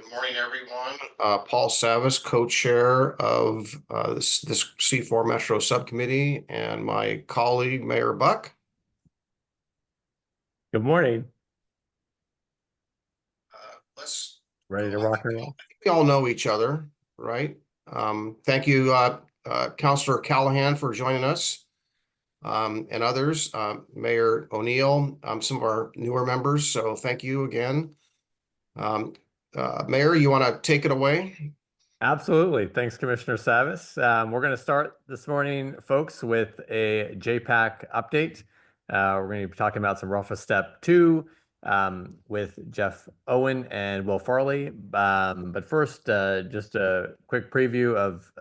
Good morning, everyone. Paul Savas, co-chair of this C4 Metro Subcommittee, and my colleague, Mayor Buck. Good morning. Let's Ready to rock and roll? We all know each other, right? Thank you, Councillor Callahan, for joining us, and others, Mayor O'Neill, some of our newer members. So thank you again. Mayor, you want to take it away? Absolutely. Thanks, Commissioner Savas. We're going to start this morning, folks, with a JPAC update. We're going to be talking about some rough step 2 with Jeff Owen and Will Farley. But first, just a quick preview of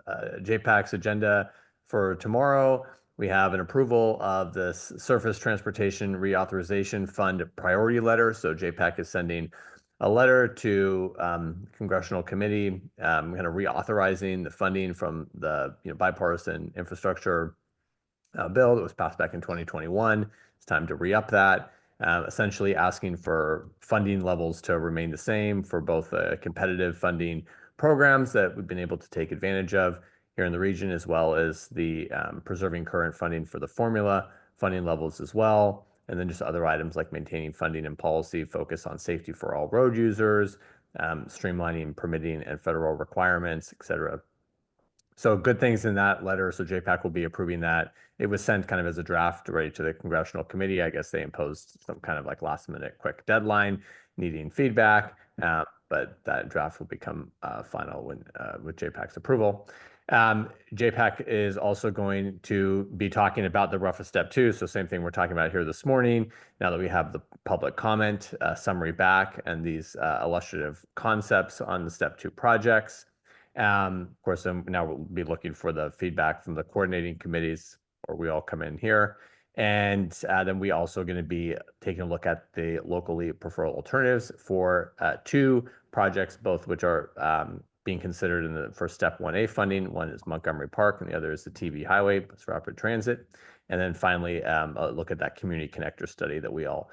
JPAC's agenda for tomorrow. We have an approval of the Surface Transportation Reauthorization Fund priority letter. So JPAC is sending a letter to congressional committee kind of reauthorizing the funding from the bipartisan infrastructure bill that was passed back in 2021. It's time to re-up that, essentially asking for funding levels to remain the same for both competitive funding programs that we've been able to take advantage of here in the region, as well as the preserving current funding for the formula funding levels as well. And then just other items like maintaining funding and policy focus on safety for all road users, streamlining permitting and federal requirements, et cetera. So good things in that letter. So JPAC will be approving that. It was sent kind of as a draft ready to the congressional committee. I guess they imposed some kind of like last minute quick deadline needing feedback, but that draft will become final when with JPAC's approval. JPAC is also going to be talking about the roughest step 2. So same thing we're talking about here this morning. Now that we have the public comment summary back and these illustrative concepts on the step 2 projects. Of course, now we'll be looking for the feedback from the coordinating committees, or we all come in here. And then we also going to be taking a look at the locally preferred alternatives for 2 projects, both which are being considered in the first step 1A funding. One is Montgomery Park, and the other is the TV Highway, Bus Rapid Transit. And then finally, a look at that community connector study that we all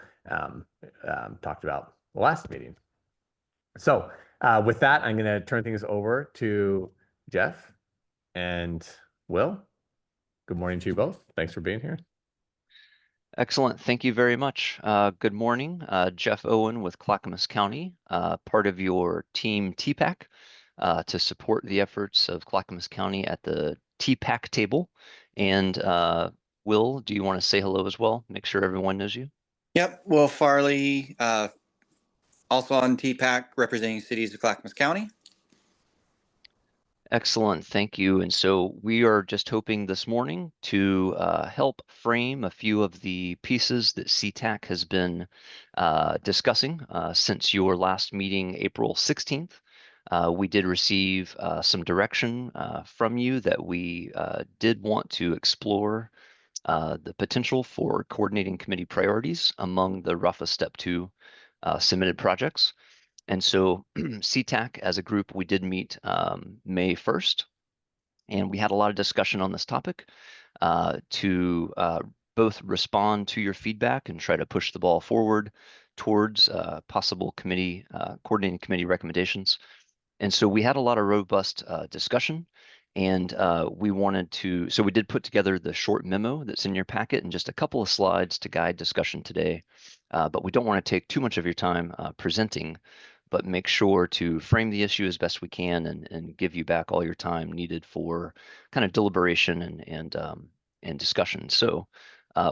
talked about the last meeting. So with that, I'm going to turn things over to Jeff and Will. Good morning to you both. Thanks for being here. Excellent. Thank you very much. Good morning. Jeff Owen with Clackamas County, part of your team TPAC to support the efforts of Clackamas County at the TPAC table. And Will, do you want to say hello as well? Make sure everyone knows you. Yep. Will Farley, also on TPAC, representing cities of Clackamas County. Excellent, thank you. And so we are just hoping this morning to help frame a few of the pieces that CTAC has been discussing since your last meeting, April 16th. We did receive some direction from you that we did want to explore the potential for coordinating committee priorities among the roughest step 2 submitted projects. And so CTAC as a group, we did meet May 1st, and we had a lot of discussion on this topic to both respond to your feedback and try to push the ball forward towards possible committee, coordinating committee recommendations. And so we had a lot of robust discussion, and we wanted to, so we did put together the short memo that's in your packet and just a couple of slides to guide discussion today. But we don't want to take too much of your time presenting, but make sure to frame the issue as best we can and give you back all your time needed for kind of deliberation and discussion. So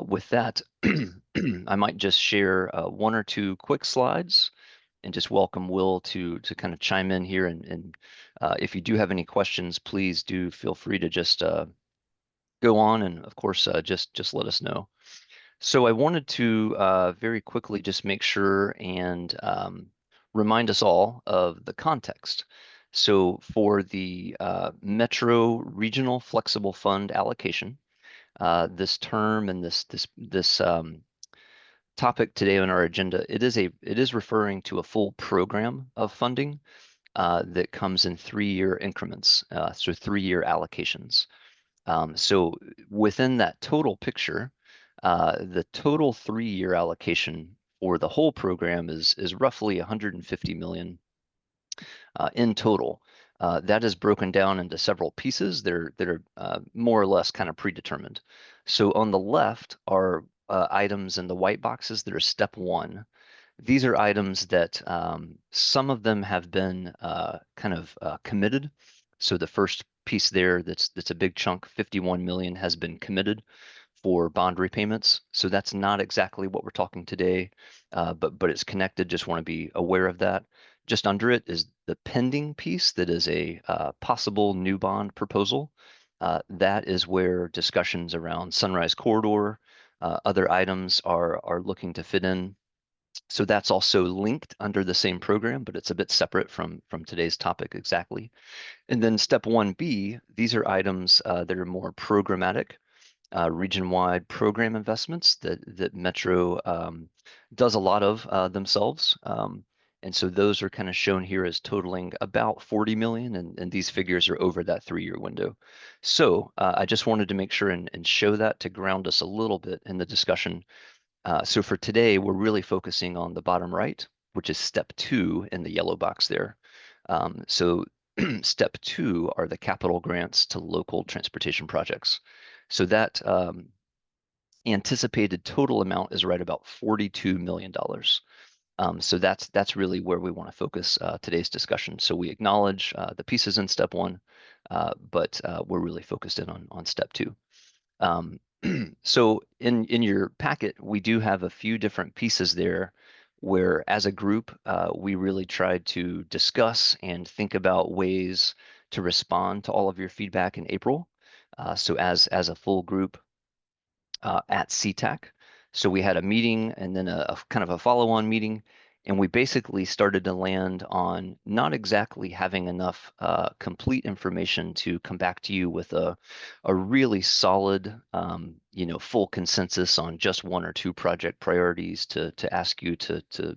with that, I might just share 1 or 2 quick slides and just welcome Will to kind of chime in here. And if you do have any questions, please do feel free to just go on. And of course, just let us know. So I wanted to very quickly just make sure and remind us all of the context. So for the Metro Regional Flexible Fund allocation, this term and this topic today on our agenda, it is referring to a full program of funding that comes in 3-year increments, so 3-year allocations. So within that total picture, the total 3-year allocation for the whole program is roughly $150 million. in total. That is broken down into several pieces that are more or less kind of predetermined. So on the left are items in the white boxes that are step 1. These are items that some of them have been committed. So the first piece there, that's a big chunk, 51 million, has been committed for bond repayments. So that's not exactly what we're talking today, but it's connected. Just want to be aware of that. Just under it is the pending piece that is a possible new bond proposal. That is where discussions around Sunrise Corridor, other items are looking to fit in. So that's also linked under the same program, but it's a bit separate from today's topic exactly. And then step 1B, these are items that are more programmatic, region-wide program investments that Metro does a lot of themselves. And so those are kind of shown here as totaling about 40 million, and these figures are over that 3-year window. So I just wanted to make sure and show that to ground us a little bit in the discussion. So for today, we're really focusing on the bottom right, which is step 2 in the yellow box there. So step 2 are the capital grants to local transportation projects. So that anticipated total amount is right about $42 million. So that's really where we want to focus today's discussion. So we acknowledge the pieces in step 1, but we're really focused in on step 2. So in your packet, we do have a few different pieces there where as a group, we really tried to discuss and think about ways to respond to all of your feedback in April. So as a full group at CTAC. So we had a meeting and then a kind of a follow-on meeting, and we basically started to land on not exactly having enough complete information to come back to you with a really solid, full consensus on just 1 or 2 project priorities to ask you to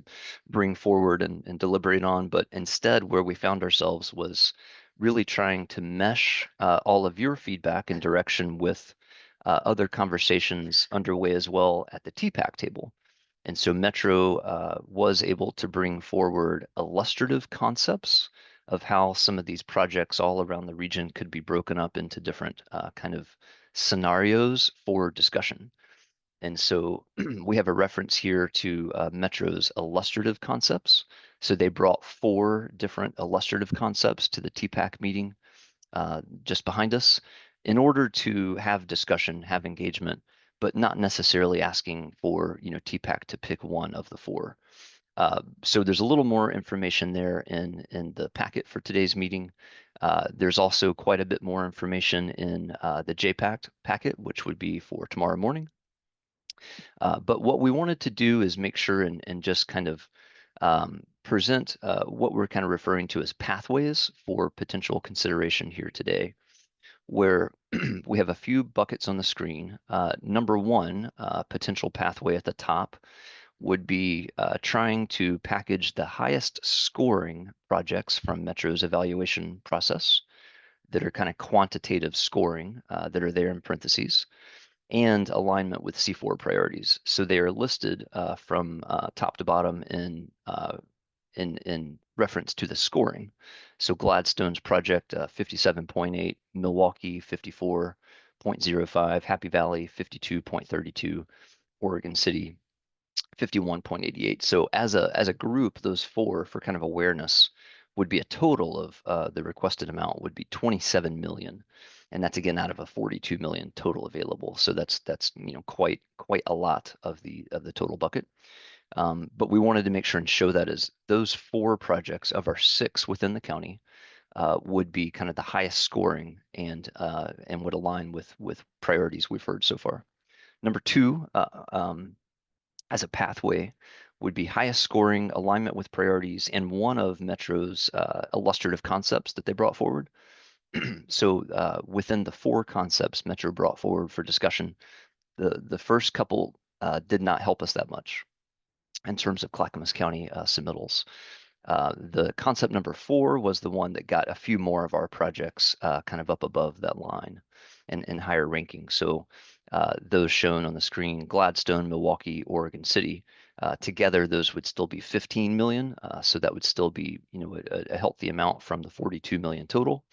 bring forward and deliberate on. But instead, where we found ourselves was really trying to mesh all of your feedback and direction with other conversations underway as well at the TPAC table. And so Metro was able to bring forward illustrative concepts of how some of these projects all around the region could be broken up into different kind of scenarios for discussion. And so we have a reference here to Metro's illustrative concepts. So they brought 4 different illustrative concepts to the TPAC meeting just behind us in order to have discussion, have engagement, but not necessarily asking for TPAC to pick one of the 4. So there's a little more information there in the packet for today's meeting. There's also quite a bit more information in the JPAC packet, which would be for tomorrow morning. But what we wanted to do is make sure and just kind of present what we're kind of referring to as pathways for potential consideration here today, where we have a few buckets on the screen. Number 1, potential pathway at the top would be trying to package the highest scoring projects from Metro's evaluation process that are kind of quantitative scoring that are there in parentheses, and alignment with C4 priorities. So they are listed from top to bottom in reference to the scoring. So Gladstone's project 57.8, Milwaukee 54.05, Happy Valley 52.32, Oregon City 51.88. So as a group, those 4 for kind of awareness would be a total of the requested amount would be 27 million. And that's again out of a 42 million total available. So that's quite a lot of the total bucket. But we wanted to make sure and show that as those 4 projects of our 6 within the county would be kind of the highest scoring and would align with priorities we've heard so far. Number 2, as a pathway, would be highest scoring, alignment with priorities, and one of Metro's illustrative concepts that they brought forward. So within the 4 concepts Metro brought forward for discussion, the first couple did not help us that much in terms of Clackamas County submittals. The concept number 4 was the one that got a few more of our projects kind of up above that line and higher ranking. So those shown on the screen, Gladstone, Milwaukee, Oregon City, Together, those would still be 15 million. So that would still be, you know, a healthy amount from the 42 million total.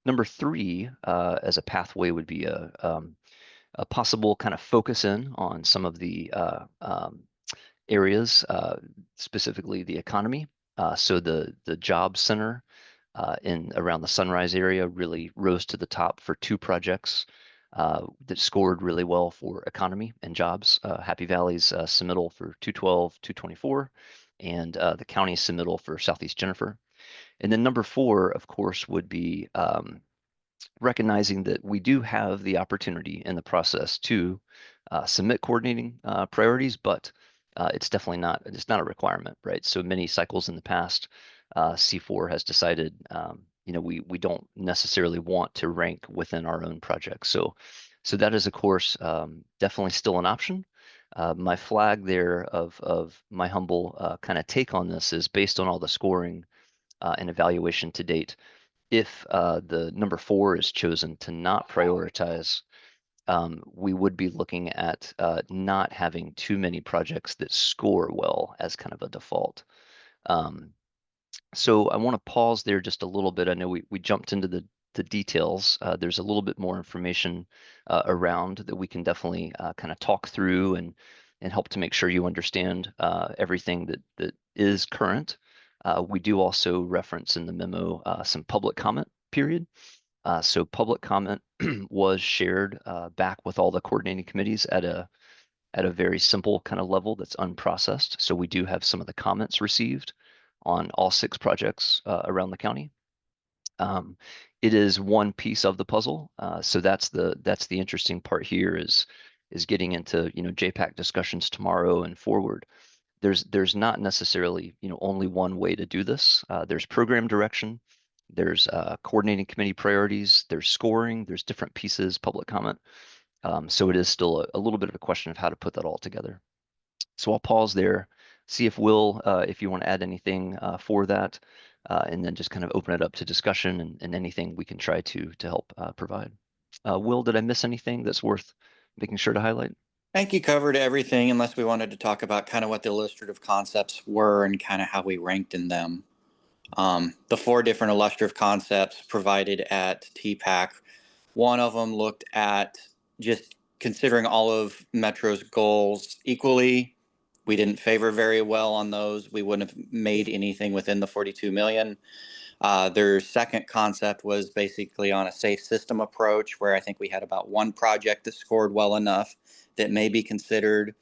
Number three, as a pathway, would be a possible kind of focus in on some of the areas, specifically the economy. So the job center in around the Sunrise area really rose to the top for two projects that scored really well for economy and jobs. Happy Valley's submittal for 212, 224, and the county submittal for Southeast Jennifer. And then number four, of course, would be recognizing that we do have the opportunity in the process to submit coordinating priorities, but it's definitely not, it's not a requirement, right? So many cycles in the past, C4 has decided, you know, we don't necessarily want to rank within our own projects. So that is, of course, definitely still an option. My flag there of my humble kind of take on this is based on all the scoring and evaluation to date. If the number four is chosen to not prioritize, we would be looking at not having too many projects that score well as kind of a default. So I want to pause there just a little bit. I know we jumped into the details. There's a little bit more information around that we can definitely kind of talk through and help to make sure you understand everything that is current. We do also reference in the memo some public comment period. So public comment was shared back with all the coordinating committees at a very simple kind of level that's unprocessed. So we do have some of the comments received on all 6 projects around the county. It is one piece of the puzzle. So that's the interesting part here is getting into, you know, JPAC discussions tomorrow and forward. There's not necessarily, you know, only one way to do this. There's program direction, there's coordinating committee priorities, there's scoring, there's different pieces, public comment. So it is still a little bit of a question of how to put that all together. So I'll pause there, see if Will, if you want to add anything for that, and then just kind of open it up to discussion and anything we can try to help provide. Will, did I miss anything that's worth making sure to highlight? I think you covered everything unless we wanted to talk about kind of what the illustrative concepts were and kind of how we ranked in them. The 4 different illustrative concepts provided at TPAC, one of them looked at just considering all of Metro's goals equally. We didn't favor very well on those. We wouldn't have made anything within the 42 million. Their second concept was basically on a safe system approach, where I think we had about 1 project that scored well enough that may be considered.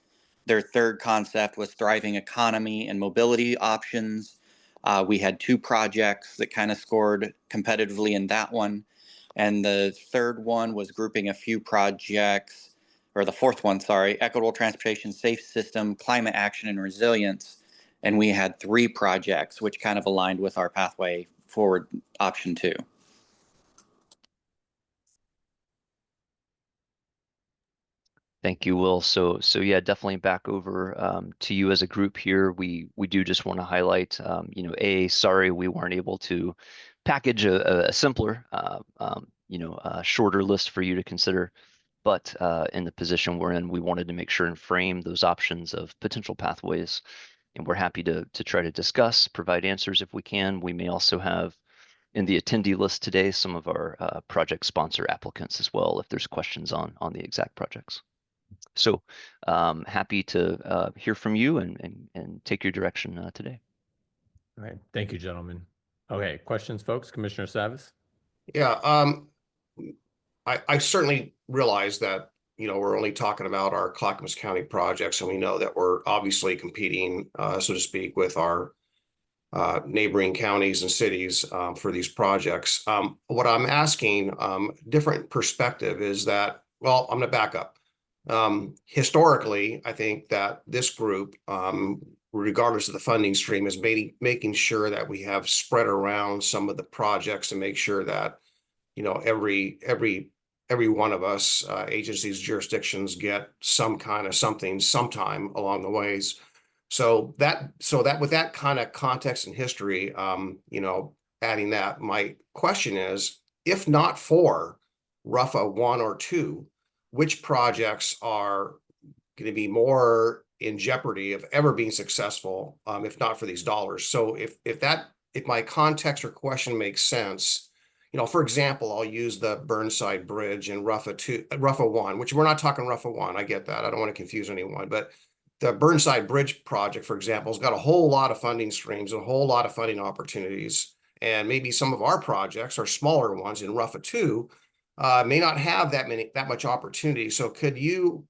Their third concept was thriving economy and mobility options. We had 2 projects that kind of scored competitively in that one. And the third one was grouping a few projects, or the fourth one, sorry, equitable transportation, safe system, climate action, and resilience. And we had 3 projects, which kind of aligned with our pathway forward option 2. Thank you, Will. So yeah, definitely back over to you as a group here. We do just want to highlight, you know, sorry we weren't able to package a simpler, you know, shorter list for you to consider. But in the position we're in, we wanted to make sure and frame those options of potential pathways. And we're happy to try to discuss, provide answers if we can. We may also have in the attendee list today some of our project sponsor applicants as well, if there's questions on the exact projects. So happy to hear from you and take your direction today. All right. Thank you, gentlemen. Okay. Questions, folks? Commissioner Savas? Yeah, I certainly realize that, you know, we're only talking about our Clackamas County projects, and we know that we're obviously competing, so to speak, with our neighboring counties and cities for these projects. What I'm asking, different perspective is that, well, I'm going to back up. Historically, I think that this group, regardless of the funding stream, is making sure that we have spread around some of the projects to make sure that, you know, every one of us, agencies, jurisdictions, get some kind of something sometime along the ways. So that with that kind of context and history, you know, adding that, my question is, if not for RUFA 1 or 2, which projects are going to be more in jeopardy of ever being successful, if not for these dollars. So if my context or question makes sense, you know, for example, I'll use the Burnside Bridge in Ruffa 1, which we're not talking Ruffa 1. I get that. I don't want to confuse anyone, but the Burnside Bridge project, for example, has got a whole lot of funding streams and a whole lot of funding opportunities. And maybe some of our projects, our smaller ones in Ruffa 2, may not have that much opportunity. So could you,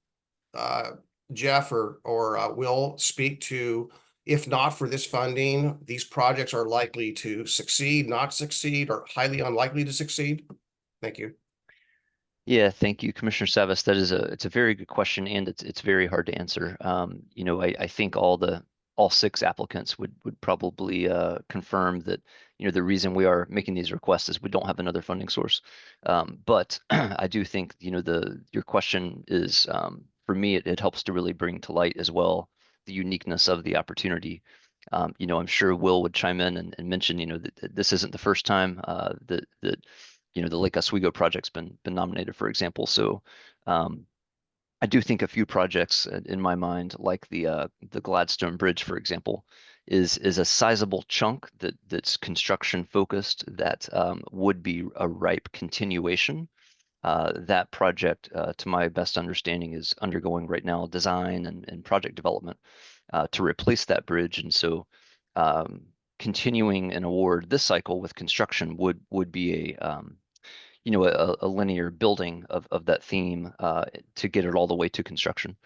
Jeff or Will, speak to, if not for this funding, these projects are likely to succeed, not succeed, or highly unlikely to succeed? Thank you. Yeah, thank you, Commissioner Savas. It's a very good question, and it's very hard to answer. You know, I think all 6 applicants would probably confirm that, you know, the reason we are making these requests is we don't have another funding source. But I do think, you know, your question is, for me, it helps to really bring to light as well the uniqueness of the opportunity. You know, I'm sure Will would chime in and mention, you know, that this isn't the first time that you know, the Lake Oswego project's been nominated, for example. So I do think a few projects in my mind, like the Gladstone Bridge, for example, is a sizable chunk that's construction focused that would be a ripe continuation. That project, to my best understanding, is undergoing right now design and project development to replace that bridge. And so continuing an award this cycle with construction would be you know, a linear building of that theme to get it all the way to construction.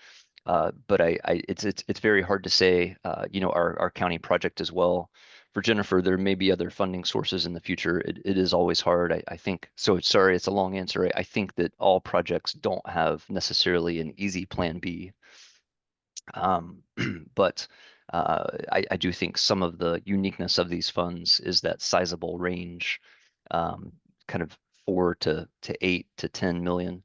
But it's very hard to say. You know, our county project as well. For Jennifer, there may be other funding sources in the future. It is always hard. I think so. Sorry, it's a long answer. I think that all projects don't have necessarily an easy plan B. But I do think some of the uniqueness of these funds is that sizable range, kind of 4 to 8 to 10 million.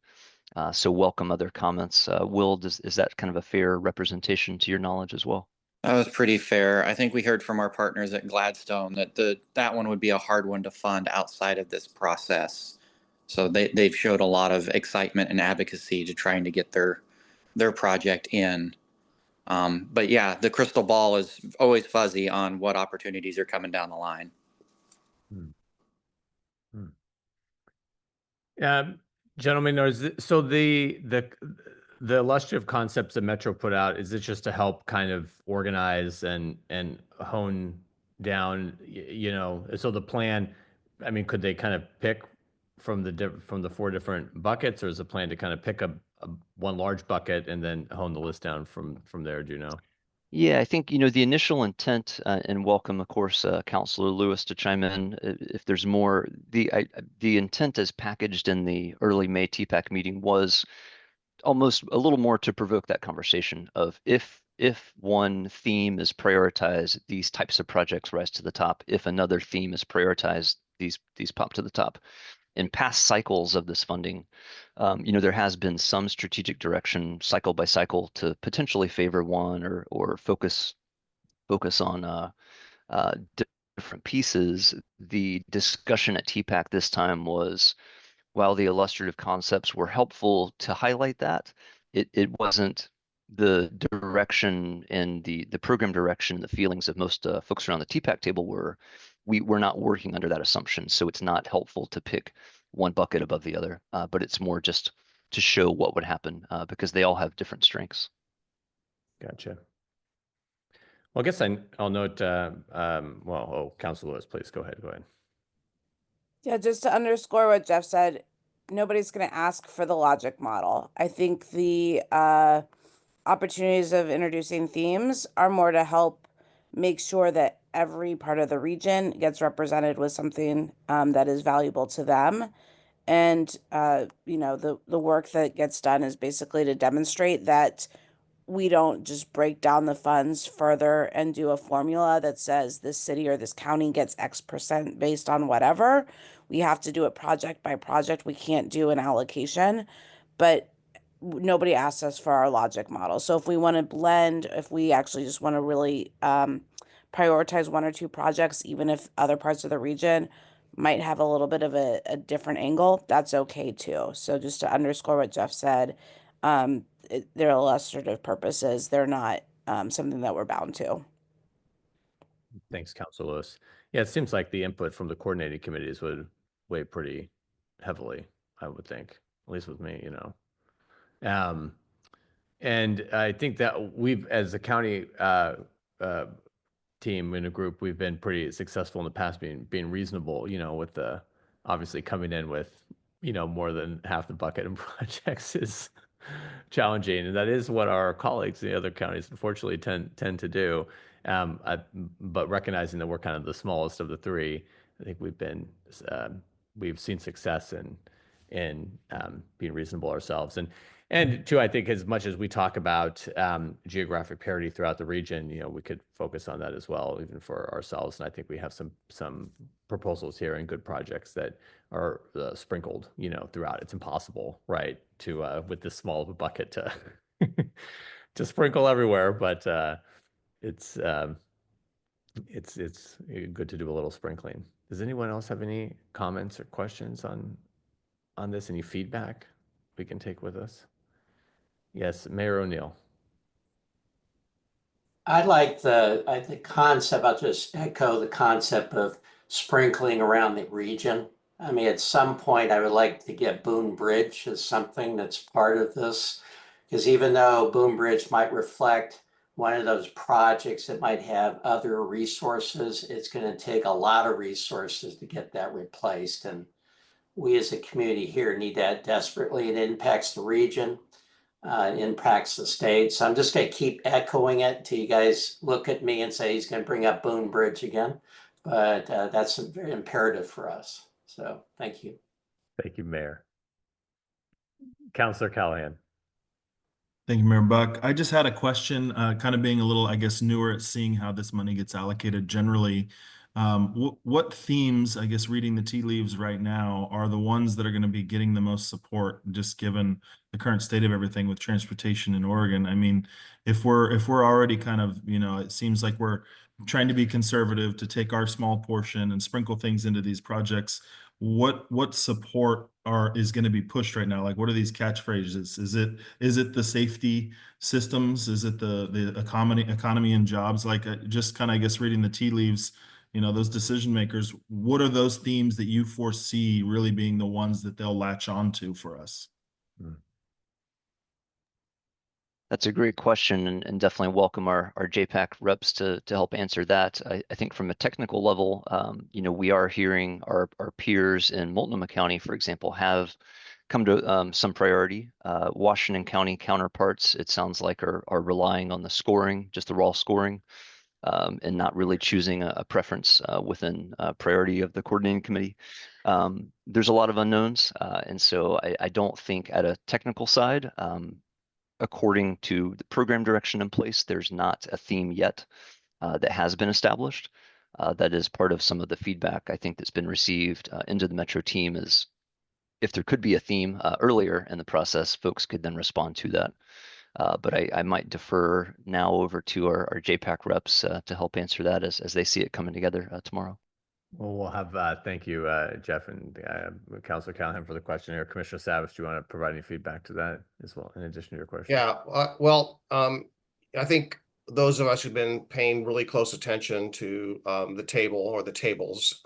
So welcome other comments. Will, is that kind of a fair representation to your knowledge as well? That was pretty fair. I think we heard from our partners at Gladstone that that one would be a hard one to fund outside of this process. So they've showed a lot of excitement and advocacy to trying to get their project in. But yeah, the crystal ball is always fuzzy on what opportunities are coming down the line. Gentlemen, so the illustrative concepts that Metro put out, is it just to help kind of organize and hone down, you know, so the plan, I mean, could they kind of pick from the 4 different buckets, or is the plan to kind of pick a one large bucket and then hone the list down from there? Do you know? Yeah, I think, you know, the initial intent, and welcome, of course, Councilor Lewis to chime in if there's more. The intent as packaged in the early May TPAC meeting was almost a little more to provoke that conversation of if one theme is prioritized, these types of projects rise to the top. If another theme is prioritized, these pop to the top. In past cycles of this funding, you know, there has been some strategic direction cycle by cycle to potentially favor one or focus on different pieces. The discussion at TPAC this time was, while the illustrative concepts were helpful to highlight that, it wasn't the direction and the program direction, the feelings of most folks around the TPAC table were, we're not working under that assumption. So it's not helpful to pick one bucket above the other, but it's more just to show what would happen because they all have different strengths. Gotcha. Well, I guess I'll note, Councilor Lewis, please go ahead. Yeah, just to underscore what Jeff said, nobody's going to ask for the logic model. I think the opportunities of introducing themes are more to help make sure that every part of the region gets represented with something that is valuable to them. And, you know, the work that gets done is basically to demonstrate that we don't just break down the funds further and do a formula that says this city or this county gets X% based on whatever. We have to do it project by project. We can't do an allocation, but nobody asks us for our logic model. So if we want to blend, if we actually just want to really prioritize 1 or 2 projects, even if other parts of the region might have a little bit of a different angle, that's okay too. So just to underscore what Jeff said, they're illustrative purposes. They're not something that we're bound to. Thanks, Councilor Lewis. Yeah, it seems like the input from the coordinating committees would weigh pretty heavily, I would think, at least with me, you know. And I think that we've, as a county team in a group, we've been pretty successful in the past being reasonable, you know, with the obviously coming in with, you know, more than half the bucket in projects is challenging, and that is what our colleagues in the other counties unfortunately tend to do. But recognizing that we're kind of the smallest of the three, I think we've seen success in being reasonable ourselves. And two, I think as much as we talk about geographic parity throughout the region, you know, we could focus on that as well, even for ourselves. And I think we have some proposals here and good projects that are sprinkled, you know, throughout. It's impossible, right, to with this small of a bucket to to sprinkle everywhere, but it's good to do a little sprinkling. Does anyone else have any comments or questions on this? Any feedback we can take with us? Yes, Mayor O'Neill. I like the concept. I'll just echo the concept of sprinkling around the region. I mean, at some point, I would like to get Boone Bridge as something that's part of this, because even though Boone Bridge might reflect one of those projects that might have other resources, it's going to take a lot of resources to get that replaced. And we as a community here need that desperately. It impacts the region. It impacts the state. So I'm just going to keep echoing it till you guys look at me and say he's going to bring up Boone Bridge again. But that's very imperative for us. So thank you. Thank you, Mayor. Councilor Callahan. Thank you, Mayor Buck. I just had a question, kind of being a little, I guess, newer at seeing how this money gets allocated generally. What themes, I guess, reading the tea leaves right now, are the ones that are going to be getting the most support, just given the current state of everything with transportation in Oregon? I mean, if we're already kind of, you know, it seems like we're trying to be conservative to take our small portion and sprinkle things into these projects. What support is going to be pushed right now? Like, what are these catchphrases? Is it the safety systems? Is it the economy and jobs? Like, just kind of, I guess, reading the tea leaves, you know, those decision makers, what are those themes that you foresee really being the ones that they'll latch onto for us? That's a great question, and definitely welcome our JPAC reps to help answer that. I think from a technical level, you know, we are hearing our peers in Multnomah County, for example, have come to some priority. Washington County counterparts, it sounds like, are relying on the scoring, just the raw scoring, and not really choosing a preference within priority of the coordinating committee. There's a lot of unknowns, and so I don't think at a technical side, according to the program direction in place, there's not a theme yet that has been established. That is part of some of the feedback I think that's been received into the Metro team, is if there could be a theme earlier in the process, folks could then respond to that. But I might defer now over to our JPAC reps to help answer that as they see it coming together tomorrow. Well, we'll have, thank you, Jeff and Councilor Callahan for the question here. Commissioner Savage, do you want to provide any feedback to that as well, in addition to your question? Yeah, well, I think those of us who've been paying really close attention to the table or the tables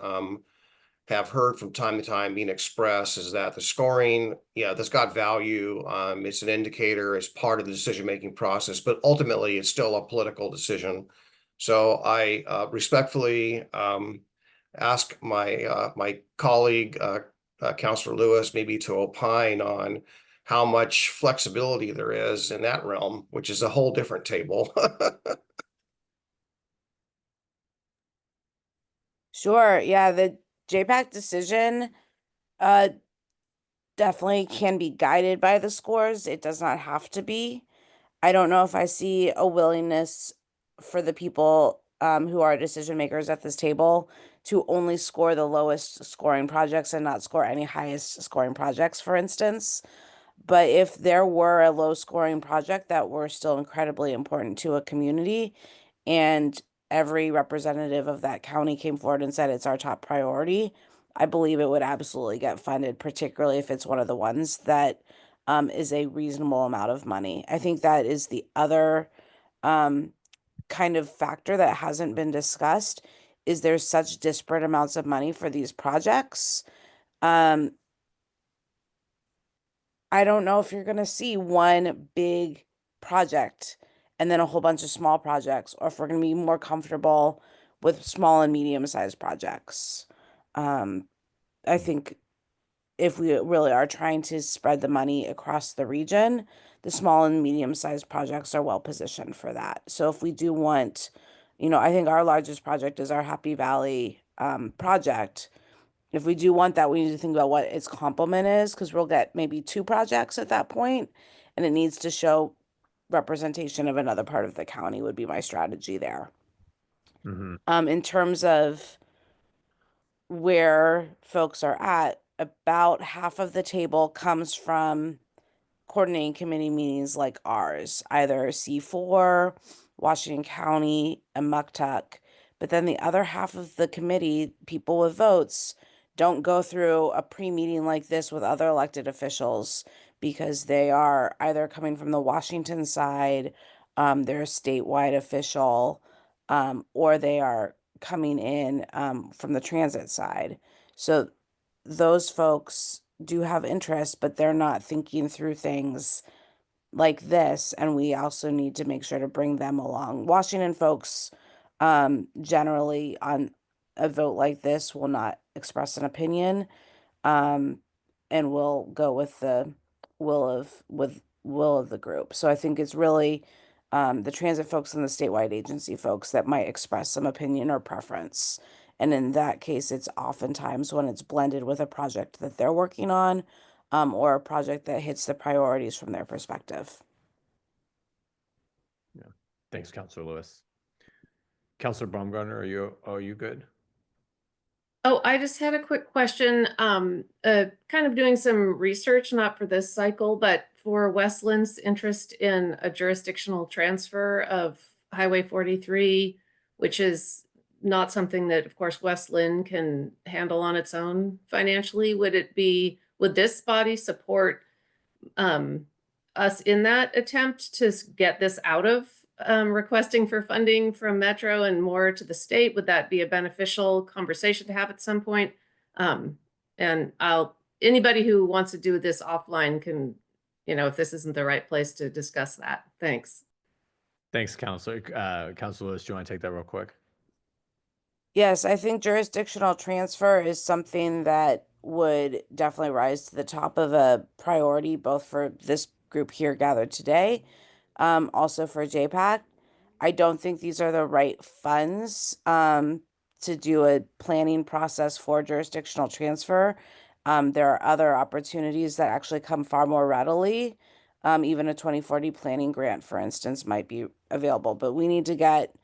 have heard from time to time being expressed is that the scoring, yeah, that's got value. It's an indicator, it's part of the decision-making process, but ultimately it's still a political decision. So I respectfully ask my colleague, Councilor Lewis, maybe to opine on how much flexibility there is in that realm, which is a whole different table. Sure. Yeah, the JPAC decision definitely can be guided by the scores. It does not have to be. I don't know if I see a willingness for the people who are decision makers at this table to only score the lowest scoring projects and not score any highest scoring projects, for instance. But if there were a low scoring project that were still incredibly important to a community, and every representative of that county came forward and said it's our top priority, I believe it would absolutely get funded, particularly if it's one of the ones that is a reasonable amount of money. I think that is the other kind of factor that hasn't been discussed is there's such disparate amounts of money for these projects. I don't know if you're going to see one big project and then a whole bunch of small projects, or if we're going to be more comfortable with small and medium-sized projects. I think if we really are trying to spread the money across the region, the small and medium-sized projects are well positioned for that. So if we do want, I think our largest project is our Happy Valley project. If we do want that, we need to think about what its complement is, because we'll get maybe 2 projects at that point, and it needs to show representation of another part of the county would be my strategy there. In terms of where folks are at, about half of the table comes from coordinating committee meetings like ours, either C4, Washington County, and Mucktuck. But then the other half of the committee, people with votes, don't go through a pre-meeting like this with other elected officials, because they are either coming from the Washington side, they're a statewide official, or they are coming in from the transit side. So those folks do have interest, but they're not thinking through things like this, and we also need to make sure to bring them along. Washington folks generally on a vote like this will not express an opinion, and will go with the will of the group. So I think it's really the transit folks and the statewide agency folks that might express some opinion or preference. And in that case, it's oftentimes when it's blended with a project that they're working on, or a project that hits the priorities from their perspective. Yeah. Thanks, Councilor Lewis. Councilor Baumgartner, are you good? Oh, I just had a quick question. Kind of doing some research, not for this cycle, but for Westland's interest in a jurisdictional transfer of Highway 43, which is not something that, of course, Westland can handle on its own financially. Would this body support us in that attempt to get this out of requesting for funding from Metro and more to the state? Would that be a beneficial conversation to have at some point? And anybody who wants to do this offline can, if this isn't the right place to discuss that. Thanks. Thanks, Councilor. Councilor Lewis, do you want to take that real quick? Yes, I think jurisdictional transfer is something that would definitely rise to the top of a priority, both for this group here gathered today, also for JPAC. I don't think these are the right funds to do a planning process for jurisdictional transfer. There are other opportunities that actually come far more readily. Even a 2040 planning grant, for instance, might be available, but we need to get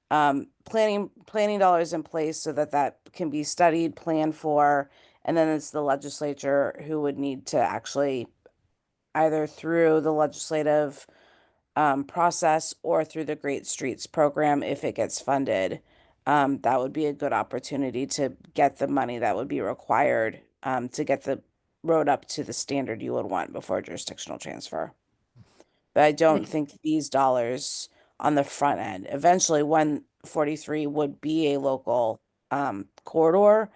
planning dollars in place so that can be studied, planned for, and then it's the legislature who would need to actually, either through the legislative process or through the Great Streets program, if it gets funded, that would be a good opportunity to get the money that would be required to get the road up to the standard you would want before jurisdictional transfer. But I don't think these dollars on the front end, eventually when 43 would be a local corridor,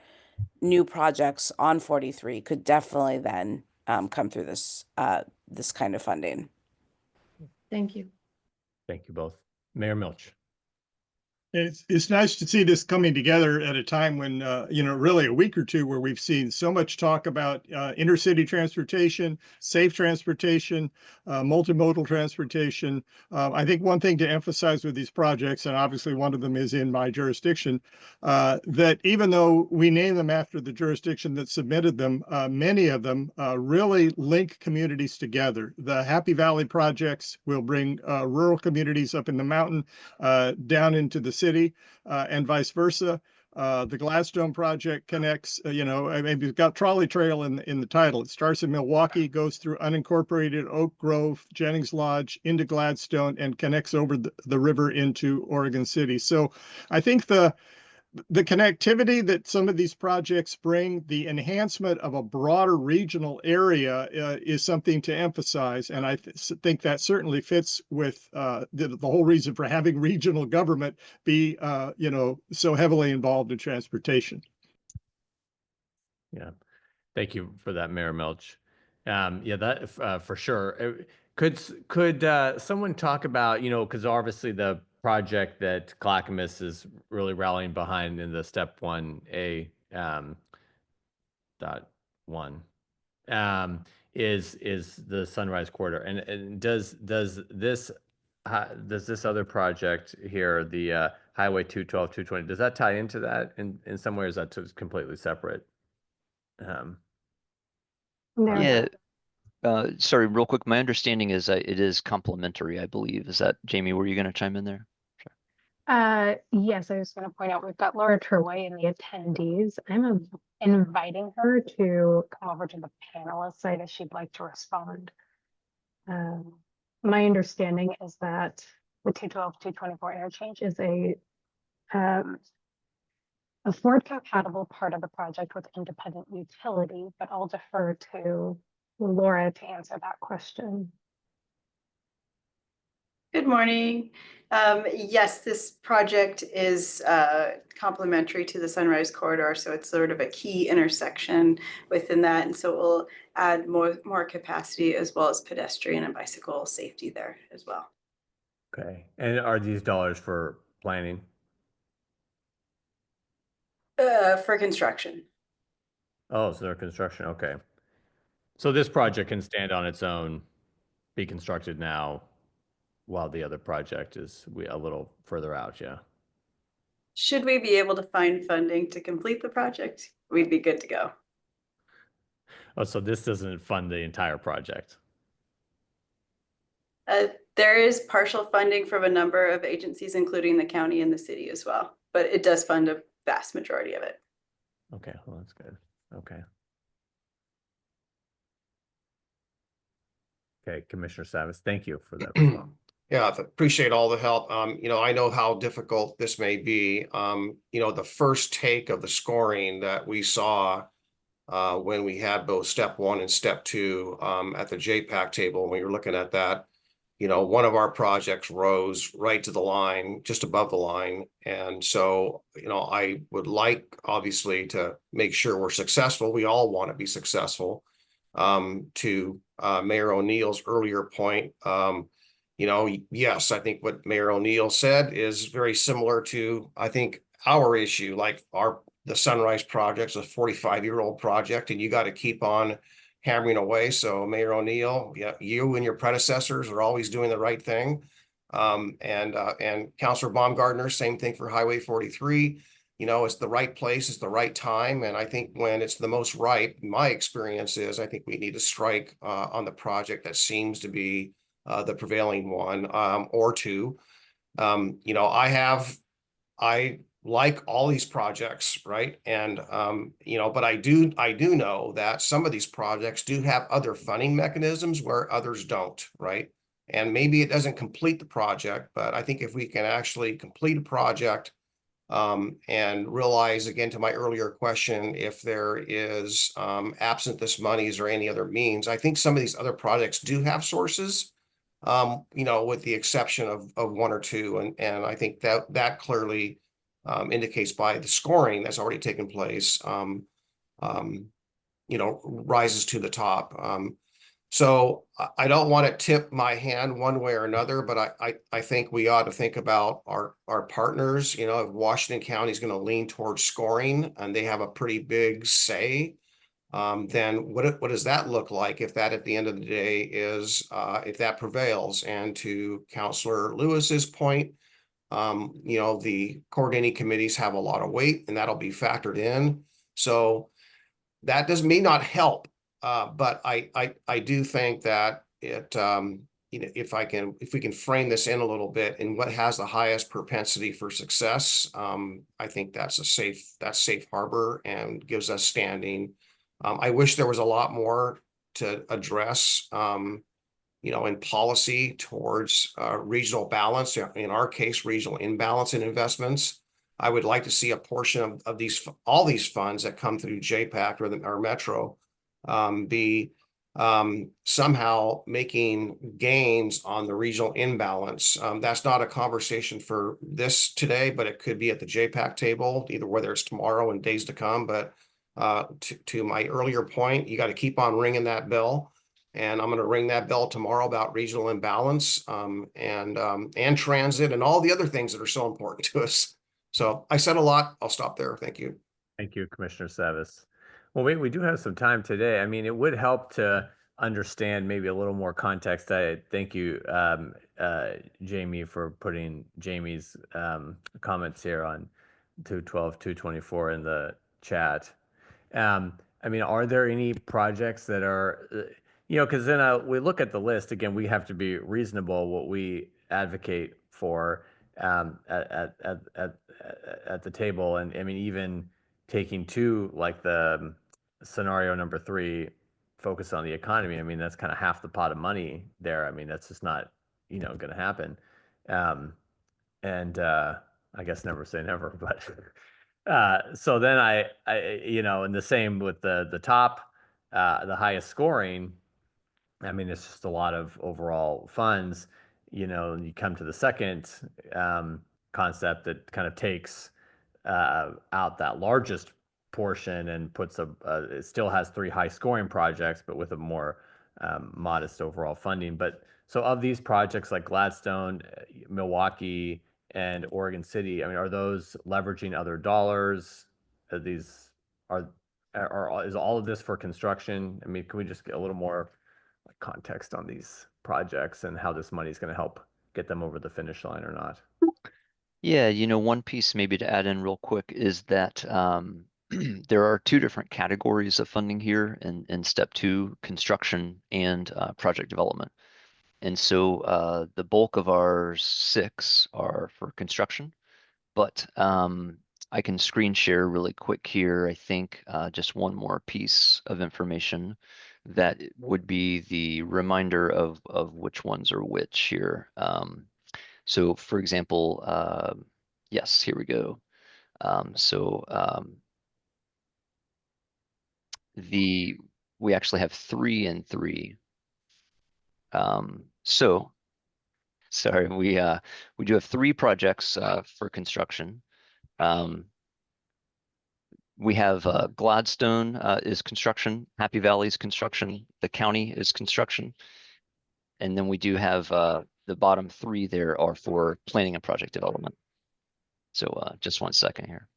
new projects on 43 could definitely then come through this kind of funding. Thank you. Thank you both. Mayor Milch. It's nice to see this coming together at a time when, really a week or two where we've seen so much talk about intercity transportation, safe transportation, multimodal transportation. I think one thing to emphasize with these projects, and obviously one of them is in my jurisdiction, that even though we name them after the jurisdiction that submitted them, many of them really link communities together. The Happy Valley projects will bring rural communities up in the mountain down into the city, and vice versa. The Gladstone project connects, we've got Trolley Trail in the title. It starts in Milwaukee, goes through unincorporated Oak Grove, Jennings Lodge, into Gladstone, and connects over the river into Oregon City. So I think the the connectivity that some of these projects bring, the enhancement of a broader regional area is something to emphasize. And I think that certainly fits with the whole reason for having regional government be, so heavily involved in transportation. Yeah, thank you for that, Mayor Milch. Yeah, that for sure. Could someone talk about, because obviously the project that Clackamas is really rallying behind in the step 1A .1 is the Sunrise Corridor, and does this other project here, the Highway 212, 220, does that tie into that in some way, or is that just completely separate? Yeah. No. Sorry, real quick. My understanding is that it is complementary, I believe. Is that, Jamie, were you going to chime in there? Yes, I was going to point out we've got Laura Turway in the attendees. I'm inviting her to come over to the panelist side if she'd like to respond. My understanding is that the 212, 224 interchange is a Ford compatible part of the project with independent utility, but I'll defer to Laura to answer that question. Good morning. Yes, this project is complementary to the Sunrise Corridor, so it's sort of a key intersection within that, and so it will add more capacity as well as pedestrian and bicycle safety there as well. Okay, and are these dollars for planning? For construction. Oh, so they're construction. Okay, so this project can stand on its own, be constructed now, while the other project is a little further out. Yeah. Should we be able to find funding to complete the project, we'd be good to go. Oh, so this doesn't fund the entire project. There is partial funding from a number of agencies, including the county and the city as well, but it does fund a vast majority of it. Okay, well, that's good. Okay. Okay, Commissioner Savas, thank you for that response. Yeah, I appreciate all the help. I know how difficult this may be. The first take of the scoring that we saw when we had both step 1 and step 2 at the JPAC table, when we were looking at that, one of our projects rose right to the line, just above the line. And so, I would like, obviously, to make sure we're successful. We all want to be successful. To Mayor O'Neill's earlier point, yes, I think what Mayor O'Neill said is very similar to, I think, our issue. Like the Sunrise Project's a 45-year-old project, and you got to keep on hammering away. So Mayor O'Neill, yeah, you and your predecessors are always doing the right thing. And Councilor Baumgartner, same thing for Highway 43. It's the right place, it's the right time. And I think when it's the most ripe, my experience is I think we need to strike on the project that seems to be the prevailing one or two. I like all these projects, right? And but I do know that some of these projects do have other funding mechanisms where others don't, right? And maybe it doesn't complete the project, but I think if we can actually complete a project and realize, again, to my earlier question, if there is absent this monies or any other means, I think some of these other projects do have sources, with the exception of 1 or 2. And I think that clearly indicates by the scoring that's already taken place, rises to the top. So I don't want to tip my hand one way or another, but I think we ought to think about our partners. If Washington County is going to lean towards scoring and they have a pretty big say, then what does that look like if that at the end of the day is if that prevails? And to Councilor Lewis's point, the coordinating committees have a lot of weight, and that'll be factored in. So that may not help. But I do think that it, if we can frame this in a little bit and what has the highest propensity for success, I think that's safe harbor and gives us standing. I wish there was a lot more to address, in policy towards regional balance, in our case, regional imbalance in investments. I would like to see a portion of all these funds that come through JPAC or Metro be somehow making gains on the regional imbalance. That's not a conversation for this today, but it could be at the JPAC table, either whether it's tomorrow and days to come. But to my earlier point, you got to keep on ringing that bell. And I'm going to ring that bell tomorrow about regional imbalance and transit and all the other things that are so important to us. So I said a lot. I'll stop there. Thank you. Thank you, Commissioner Savis. Well, we do have some time today. I mean, it would help to understand maybe a little more context. I thank you, Jamie, for putting Jamie's comments here on 212, 224 in the chat. I mean, are there any projects that are, because then we look at the list again, we have to be reasonable what we advocate for at the table. And I mean, even taking two, like the scenario number 3, focus on the economy. I mean, that's kind of half the pot of money there. I mean, that's just not, going to happen. I guess never say never, but so then I and the same with the top, the highest scoring. I mean, it's just a lot of overall funds. You come to the second concept that kind of takes out that largest portion and puts it still has 3 high scoring projects, but with a more modest overall funding. But so of these projects like Gladstone, Milwaukee, and Oregon City, I mean, are those leveraging other dollars? Is all of this for construction? I mean, can we just get a little more context on these projects and how this money is going to help get them over the finish line or not? Yeah, one piece maybe to add in real quick is that there are 2 different categories of funding here in step 2, construction and project development. And so the bulk of our 6 are for construction, but I can screen share really quick here. I think just one more piece of information that would be the reminder of which ones are which here. So for example, yes, here we go. We actually have 3 and 3. So sorry, we do have 3 projects for construction. We have Gladstone is construction, Happy Valley is construction, the county is construction, and then we do have the bottom 3 there are for planning and project development. So just one second here.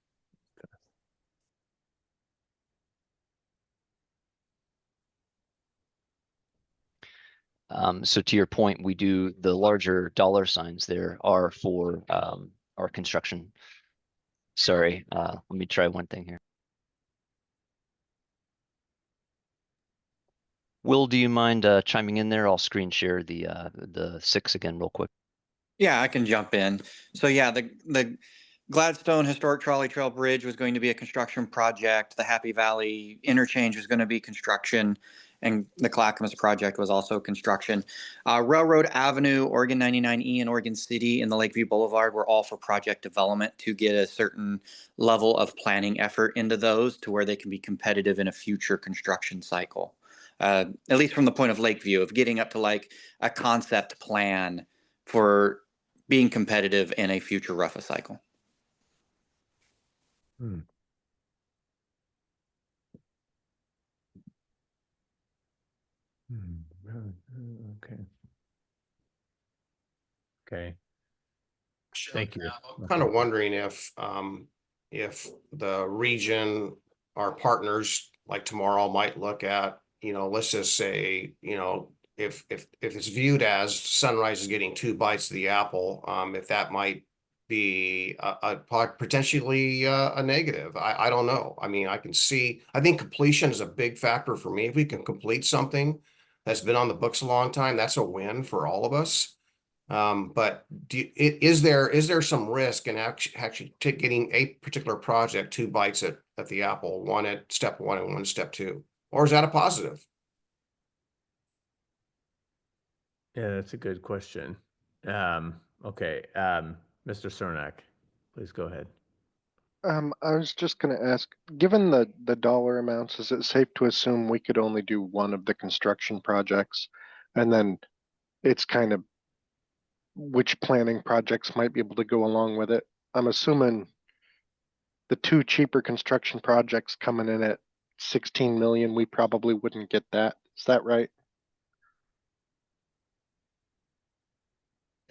So to your point, we do the larger dollar signs there are for our construction. Sorry, let me try one thing here. Will, do you mind chiming in there? I'll screen share the 6 again real quick. Yeah, I can jump in. So yeah, the Gladstone Historic Trolley Trail Bridge was going to be a construction project. The Happy Valley Interchange was going to be construction, and the Clackamas project was also construction. Railroad Avenue, Oregon 99E, and Oregon City and the Lakeview Boulevard were all for project development to get a certain level of planning effort into those to where they can be competitive in a future construction cycle. At least from the point of Lakeview, of getting up to like a concept plan for being competitive in a future RUFA cycle. Okay. Okay. Thank you. I'm kind of wondering if the region, our partners, like tomorrow might look at, let's just say, if it's viewed as Sunrise is getting 2 bites of the apple, if that might be potentially a negative. I don't know. I mean, I think completion is a big factor for me. If we can complete something that's been on the books a long time, that's a win for all of us. But is there some risk in actually getting a particular project 2 bites at the apple, one at step 1 and one step 2, or is that a positive? Yeah, that's a good question. Okay, Mr. Cernak, please go ahead. I was just gonna ask, given the dollar amounts, is it safe to assume we could only do one of the construction projects? And then it's kind of which planning projects might be able to go along with it? I'm assuming the two cheaper construction projects coming in at 16 million, we probably wouldn't get that. Is that right?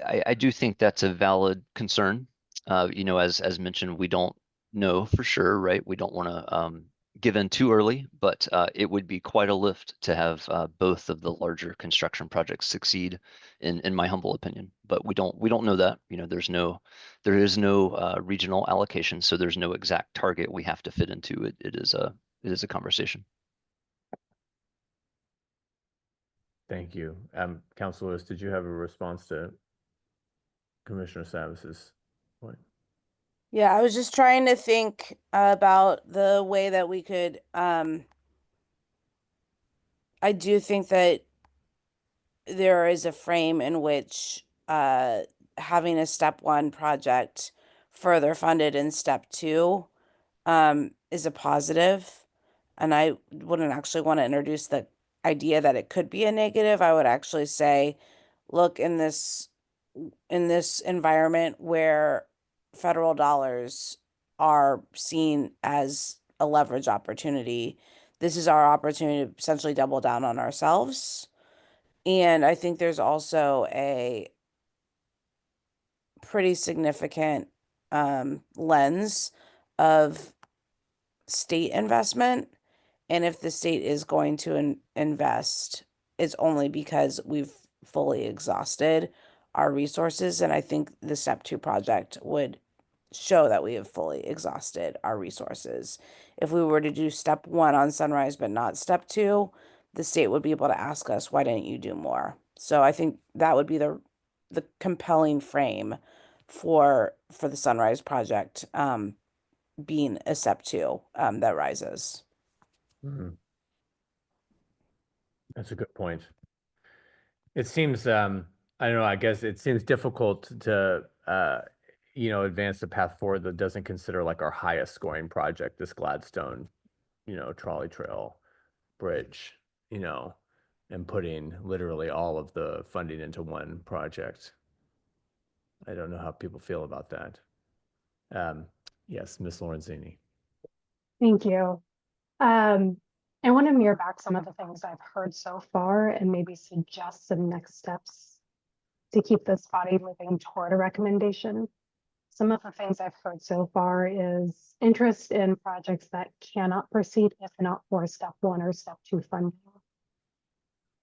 I do think that's a valid concern. You know, as mentioned, we don't know for sure, right? We don't want to give in too early, but it would be quite a lift to have both of the larger construction projects succeed, in my humble opinion. But we don't know that. You know, there is no regional allocation, so there's no exact target we have to fit into. It is a conversation. Thank you. Councilor Lewis, did you have a response to Commissioner Savis's point? Yeah, I was just trying to think about the way that we could, I do think that there is a frame in which having a step one project further funded in step two is a positive. And I wouldn't actually want to introduce the idea that it could be a negative. I would actually say, look, in this environment where federal dollars are seen as a leverage opportunity, this is our opportunity to essentially double down on ourselves. And I think there's also a pretty significant lens of state investment. And if the state is going to invest, it's only because we've fully exhausted our resources. And I think the step two project would show that we have fully exhausted our resources. If we were to do step one on Sunrise, but not step two, the state would be able to ask us, why didn't you do more? So I think that would be the compelling frame for the Sunrise project being a step two that rises. Mhm. That's a good point. It seems, I don't know, I guess it seems difficult to, advance the path forward that doesn't consider like our highest scoring project, this Gladstone, trolley trail bridge, and putting literally all of the funding into one project. I don't know how people feel about that. Yes, Ms. Lorenzini. Thank you. I want to mirror back some of the things I've heard so far and maybe suggest some next steps to keep this body moving toward a recommendation. Some of the things I've heard so far is interest in projects that cannot proceed if not for step one or step two funding.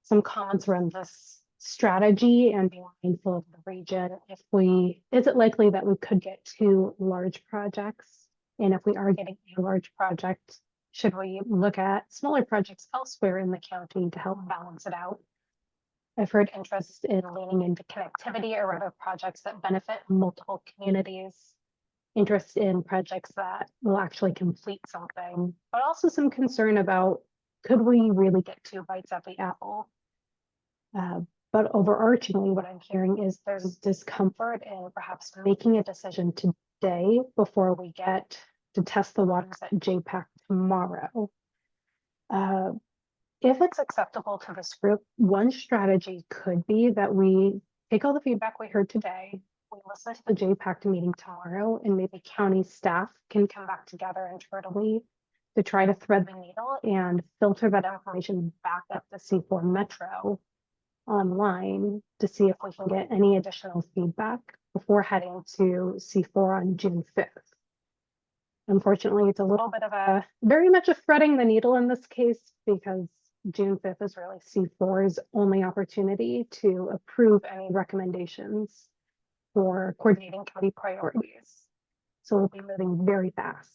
Some comments around this strategy and being mindful of the region. Is it likely that we could get two large projects? And if we are getting a large project, should we look at smaller projects elsewhere in the county to help balance it out? I've heard interest in leaning into connectivity or other projects that benefit multiple communities, interest in projects that will actually complete something, but also some concern about, could we really get two bites at the apple? But overarchingly, what I'm hearing is there's discomfort in perhaps making a decision today before we get to test the waters at JPAC tomorrow. If it's acceptable to this group, one strategy could be that we take all the feedback we heard today, we listen to the JPAC meeting tomorrow, and maybe county staff can come back together internally to try to thread the needle and filter that information back up to C4 Metro online to see if we can get any additional feedback before heading to C4 on June 5th. Unfortunately, it's a little bit of very much a threading the needle in this case, because June 5th is really C4's only opportunity to approve any recommendations for coordinating county priorities. So we'll be moving very fast.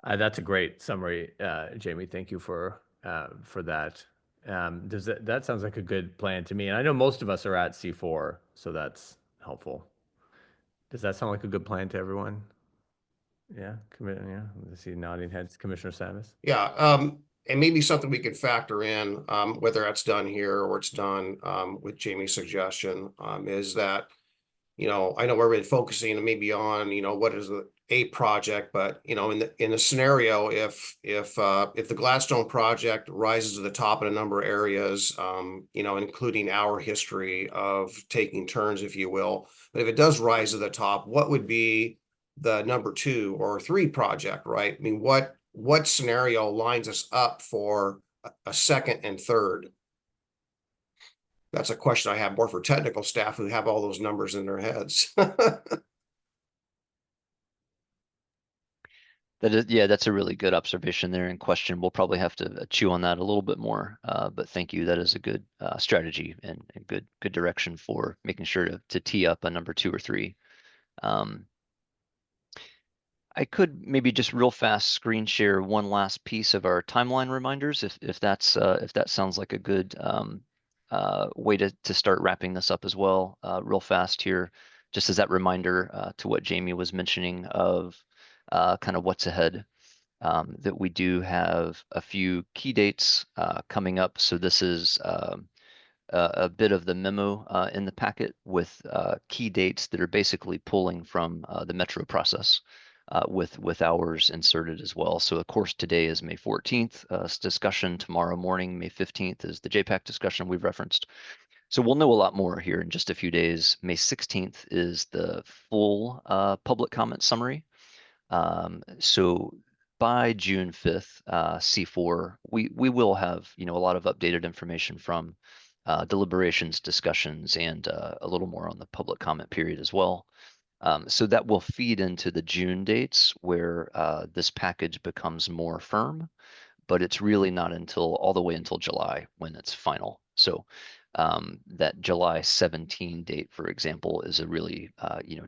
That's a great summary, Jamie. Thank you for that. That sounds like a good plan to me. And I know most of us are at C4, so that's helpful. Does that sound like a good plan to everyone? Yeah, yeah. I see nodding heads. Commissioner Savis. Yeah, and maybe something we could factor in, whether that's done here or it's done with Jamie's suggestion, is that, I know we're focusing maybe on, what is a project, but in the scenario, if the Gladstone project rises to the top in a number of areas, including our history of taking turns, if you will, but if it does rise to the top, what would be the number 2 or 3 project, right? I mean, what scenario lines us up for a second and third? That's a question I have more for technical staff who have all those numbers in their heads. Yeah, that's a really good observation there and question. We'll probably have to chew on that a little bit more, but thank you. That is a good strategy and good direction for making sure to tee up a number 2 or 3. I could maybe just real fast screen share one last piece of our timeline reminders, if that sounds like a good way to start wrapping this up as well, real fast here, just as that reminder to what Jamie was mentioning of kind of what's ahead. That we do have a few key dates coming up. So this is a bit of the memo in the packet with key dates that are basically pulling from the Metro process with hours inserted as well. So of course, today is May 14th discussion. Tomorrow morning, May 15th is the JPAC discussion we've referenced. So we'll know a lot more here in just a few days. May 16th is the full public comment summary. So by June 5th, C4, we will have a lot of updated information from deliberations, discussions, and a little more on the public comment period as well. So that will feed into the June dates where this package becomes more firm, but it's really not until all the way until July when it's final. So that July 17 date, for example, is a really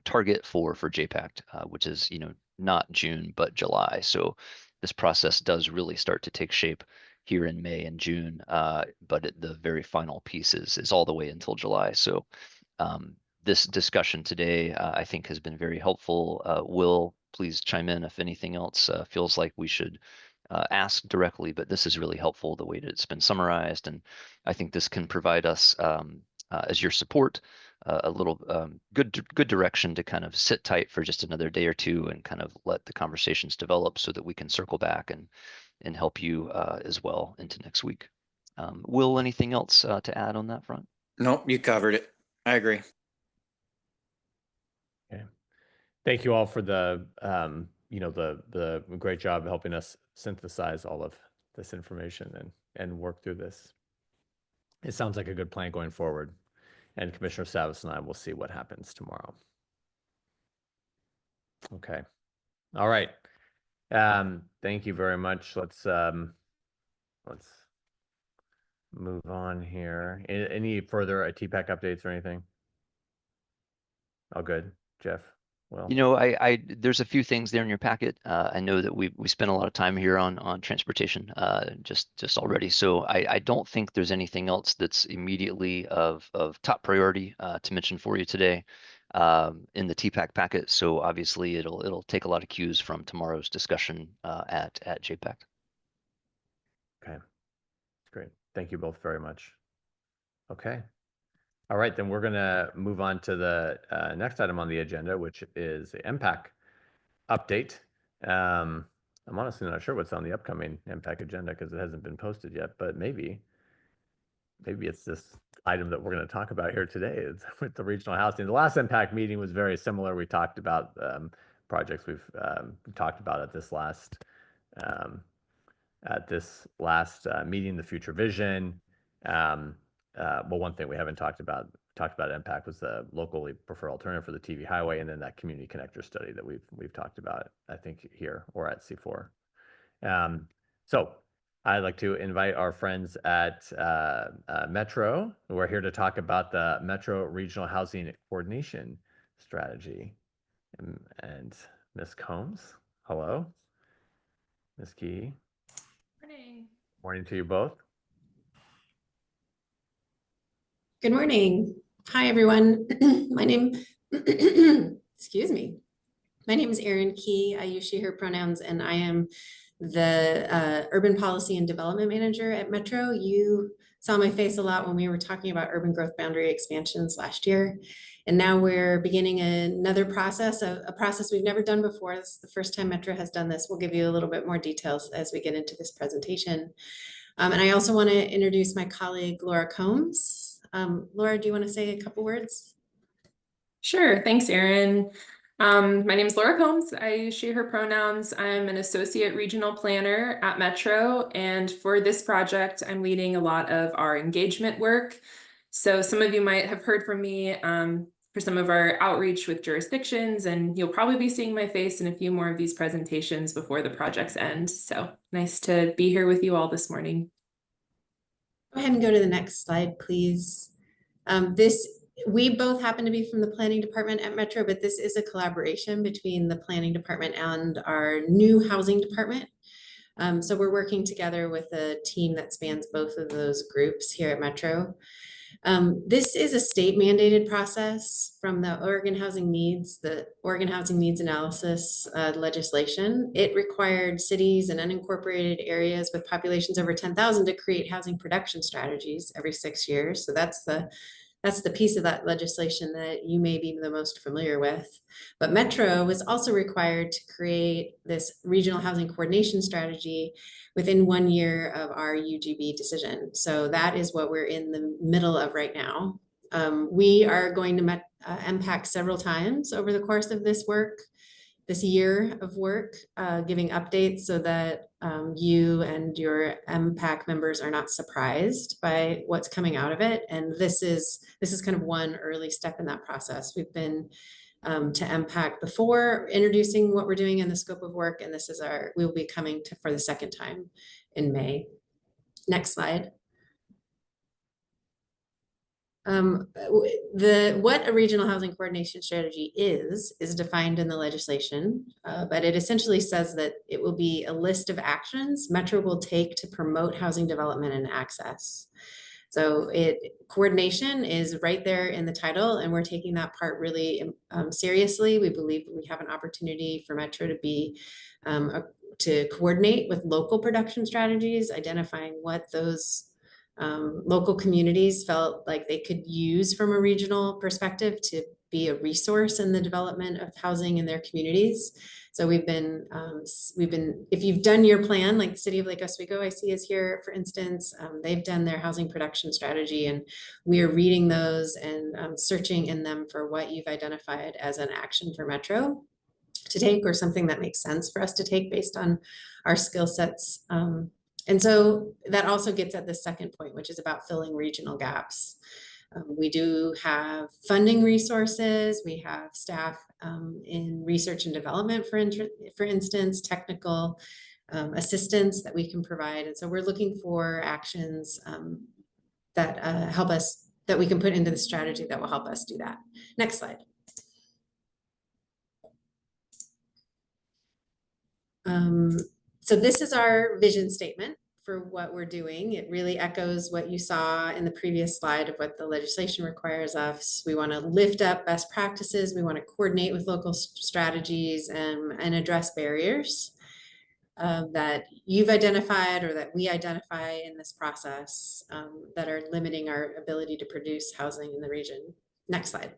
target for JPAC, which is not June but July. So this process does really start to take shape here in May and June, but the very final piece is all the way until July. So this discussion today, I think, has been very helpful. Will, please chime in if anything else feels like we should ask directly, but this is really helpful the way that it's been summarized. And I think this can provide us, as your support, a little good direction to kind of sit tight for just another day or two and kind of let the conversations develop so that we can circle back and help you as well into next week. Will, anything else to add on that front? Nope, you covered it. I agree. Okay. Thank you all for the the great job helping us synthesize all of this information and work through this. It sounds like a good plan going forward. And Commissioner Savas and I will see what happens tomorrow. Okay. All right. Thank you very much. Let's move on here. Any further TPAC updates or anything? Oh, good. Jeff? Well, there's a few things there in your packet. I know that we spent a lot of time here on transportation just already. So I don't think there's anything else that's immediately of top priority to mention for you today in the TPAC packet. So obviously it'll take a lot of cues from tomorrow's discussion at JPAC. Okay, great. Thank you both very much. Okay. All right, then we're going to move on to the next item on the agenda, which is the MPAC update. I'm honestly not sure what's on the upcoming MPAC agenda because it hasn't been posted yet, but maybe it's this item that we're going to talk about here today with the regional housing. The last MPAC meeting was very similar. We talked about projects we've talked about at this last meeting, the future vision. Well, one thing we haven't talked about MPAC was the locally preferred alternative for the TV highway, and then that community connector study that we've talked about, I think, here or at C4. So I'd like to invite our friends at Metro, who are here to talk about the Metro Regional Housing Coordination Strategy. And Ms. Combs, hello. Ms. Key. Morning. Morning to you both. Good morning. Hi, everyone. My name, excuse me. My name is Erin Key. I use she, her pronouns, and I am the Urban Policy and Development Manager at Metro. You saw my face a lot when we were talking about urban growth boundary expansions last year. And now we're beginning another process, a process we've never done before. This is the first time Metro has done this. We'll give you a little bit more details as we get into this presentation. And I also want to introduce my colleague, Laura Combs. Laura, do you want to say a couple words? Sure, thanks, Erin. My name is Laura Combs. I share her pronouns. I'm an associate regional planner at Metro, and for this project, I'm leading a lot of our engagement work. So some of you might have heard from me for some of our outreach with jurisdictions, and you'll probably be seeing my face in a few more of these presentations before the project's end. So nice to be here with you all this morning. Go ahead and go to the next slide, please. We both happen to be from the planning department at Metro, but this is a collaboration between the planning department and our new housing department. So we're working together with a team that spans both of those groups here at Metro. This is a state mandated process from the Oregon Housing Needs Analysis legislation. It required cities and unincorporated areas with populations over 10,000 to create housing production strategies every 6 years. So that's the piece of that legislation that you may be the most familiar with. But Metro was also required to create this regional housing coordination strategy within 1 year of our UGB decision. So that is what we're in the middle of right now. We are going to MPAC several times over the course of this year of work, giving updates so that you and your MPAC members are not surprised by what's coming out of it. And this is kind of one early step in that process. We've been to MPAC before, introducing what we're doing in the scope of work, and we will be coming to for the second time in May. Next slide. What a regional housing coordination strategy is defined in the legislation, but it essentially says that it will be a list of actions Metro will take to promote housing development and access. So coordination is right there in the title, and we're taking that part really seriously. We believe we have an opportunity for Metro to be to coordinate with local production strategies, identifying what those local communities felt like they could use from a regional perspective to be a resource in the development of housing in their communities. So we've been, if you've done your plan, like the city of Lake Oswego, I see is here, for instance, they've done their housing production strategy, and we are reading those and searching in them for what you've identified as an action for Metro to take, or something that makes sense for us to take based on our skill sets. And so that also gets at the second point, which is about filling regional gaps. We do have funding resources. We have staff in research and development, for instance, technical assistance that we can provide. And so we're looking for actions that help us, that we can put into the strategy that will help us do that. Next slide. So this is our vision statement for what we're doing. It really echoes what you saw in the previous slide of what the legislation requires of us. We want to lift up best practices. We want to coordinate with local strategies and address barriers that you've identified or that we identify in this process that are limiting our ability to produce housing in the region. Next slide.